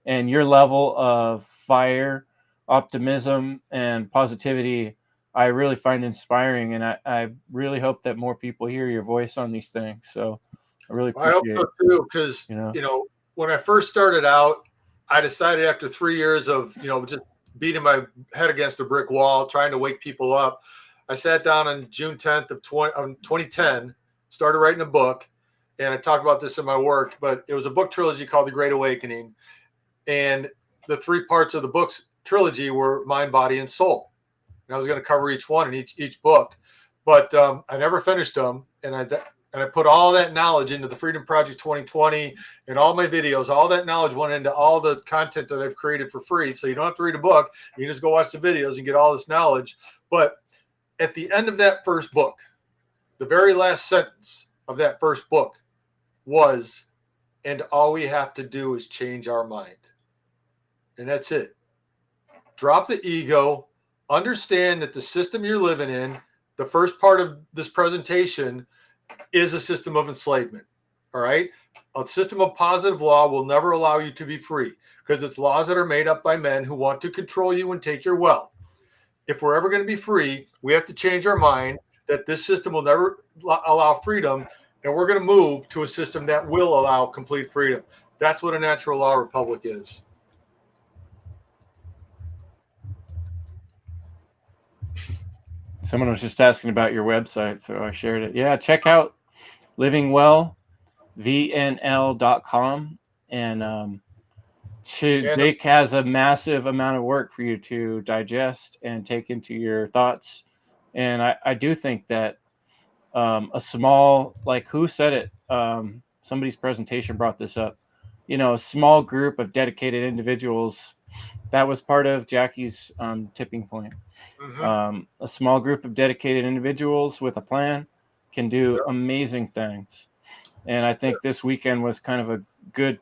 And your level of fire, optimism, and positivity, I really find inspiring. And I really hope that more people hear your voice on these things. So I really appreciate it. I hope so too, because, you know, when I first started out, I decided after 3 years of, you know, just beating my head against a brick wall, trying to wake people up, I sat down on June 10th of 2010, started writing a book, and I talk about this in my work, but it was a book trilogy called The Great Awakening. And the 3 parts of the book's trilogy were mind, body, and soul. And I was going to cover each one in each book, but I never finished them. And I put all that knowledge into the Freedom Project 2020 and all my videos. All that knowledge went into all the content that I've created for free. So you don't have to read a book. You can just go watch the videos and get all this knowledge. But at the end of that first book, the very last sentence of that first book was, and all we have to do is change our mind. And that's it. Drop the ego. Understand that the system you're living in, the first part of this presentation, is a system of enslavement. All right. A system of positive law will never allow you to be free, because it's laws that are made up by men who want to control you and take your wealth. If we're ever going to be free, we have to change our mind that this system will never allow freedom, and we're going to move to a system that will allow complete freedom. That's what a natural law republic is. Someone was just asking about your website, so I shared it. Yeah, check out livingwellvnl.com. And Jake has a massive amount of work for you to digest and take into your thoughts. And I do think that a small, like, who said it? Somebody's presentation brought this up. You know, a small group of dedicated individuals, that was part of Jackie's tipping point. Mm-hmm. A small group of dedicated individuals with a plan can do amazing things. And I think this weekend was kind of a good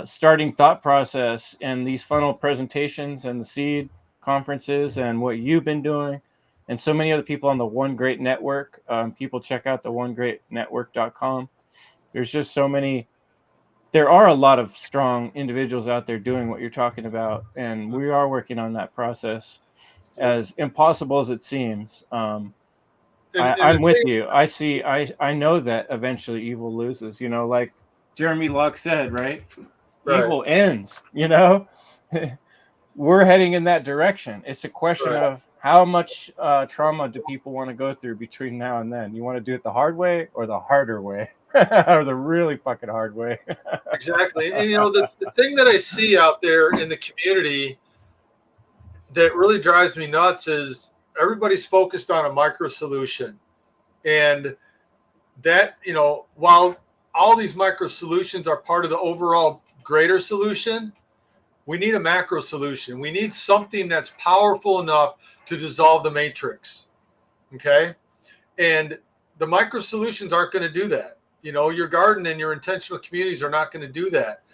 starting thought process, and these funnel presentations and the seed conferences and what you've been doing, and so many other people on the One Great Network. People check out the onegreatnetwork.com. There's just so many. There are a lot of strong individuals out there doing what you're talking about, and we are working on that process, as impossible as it seems. I'm with you. I know that eventually evil loses, like Jeremy Locke said, right? Evil ends, we're heading in that direction. It's a question of how much trauma do people want to go through between now and then? You want to do it the hard way or the harder way? Or the really fucking hard way? Exactly. And the thing that I see out there in the community that really drives me nuts is everybody's focused on a micro solution. And that, while all these micro solutions are part of the overall greater solution, we need a macro solution. We need something that's powerful enough to dissolve the matrix. Okay. And the micro solutions aren't going to do that. Your garden and your intentional communities are not going to do that,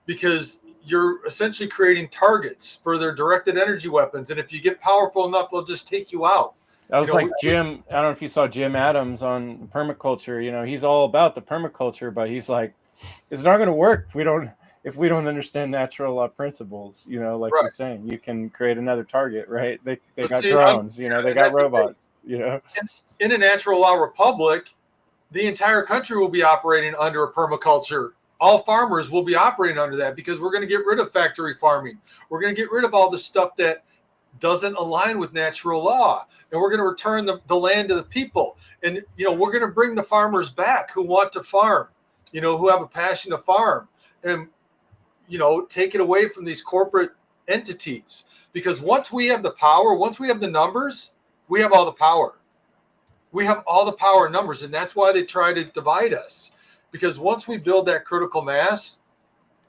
because you're essentially creating targets for their directed energy weapons. And if you get powerful enough, they'll just take you out. That was like Jim. I don't know if you saw Jim Adams on permaculture. He's all about the permaculture, but he's like, it's not going to work if we don't understand natural law principles. Like you're saying, you can create another target, right? They got drones. They got robots. In a natural law republic, the entire country will be operating under a permaculture. All farmers will be operating under that, because we're going to get rid of factory farming. We're going to get rid of all the stuff that doesn't align with natural law. And we're going to return the land to the people. And, we're going to bring the farmers back who want to farm, who have a passion to farm, and, take it away from these corporate entities. Because once we have the power, once we have the numbers, we have all the power. We have all the power in numbers. And that's why they try to divide us. Because once we build that critical mass,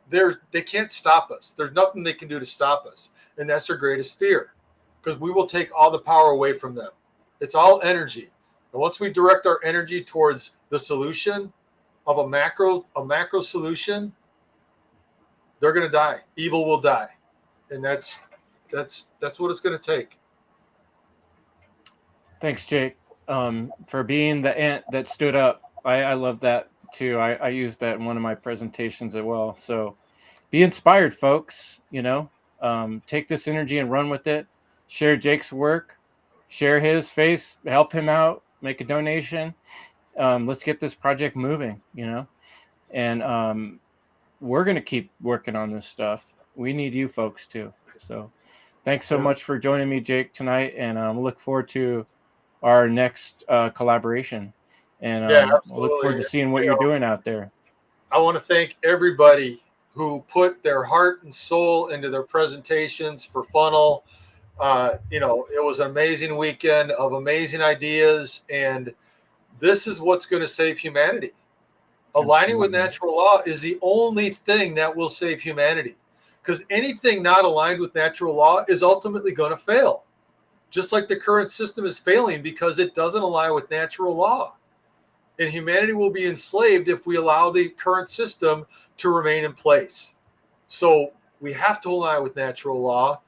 they can't stop us. There's nothing they can do to stop us. And that's their greatest fear, because we will take all the power away from them. It's all energy. And once we direct our energy towards the solution of a macro solution, they're going to die. Evil will die. And that's what it's going to take. Thanks, Jake, for being the ant that stood up. I love that too. I used that in one of my presentations as well. So be inspired, folks. Take this energy and run with it. Share Jake's work, share his face, help him out, make a donation. Let's get this project moving, and we're going to keep working on this stuff. We need you folks too. So thanks so much for joining me, Jake, tonight. And look forward to our next collaboration. And look forward to seeing what you're doing out there. I want to thank everybody who put their heart and soul into their presentations for Funnel. It was an amazing weekend of amazing ideas, and this is what's going to save humanity. Aligning with natural law is the only thing that will save humanity, because anything not aligned with natural law is ultimately going to fail, just like the current system is failing because it doesn't align with natural law. And humanity will be enslaved if we allow the current system to remain in place. So we have to align with natural law.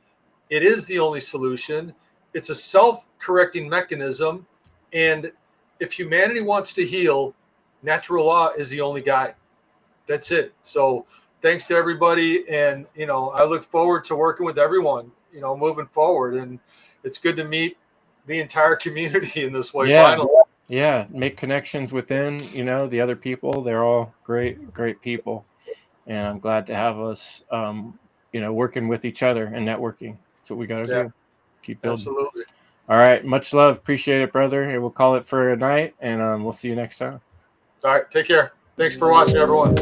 It is the only solution. It's a self-correcting mechanism. And if humanity wants to heal, natural law is the only guide. That's it. So thanks to everybody. And, I look forward to working with everyone, moving forward. And it's good to meet the entire community in this way. Yeah. Finally. Yeah. Make connections within, the other people. They're all great, great people. And I'm glad to have us, working with each other and networking. That's what we got to do. Keep building. Absolutely. All right. Much love. Appreciate it, brother. And we'll call it for a night, and we'll see you next time. All right. Take care. Thanks for watching, everyone.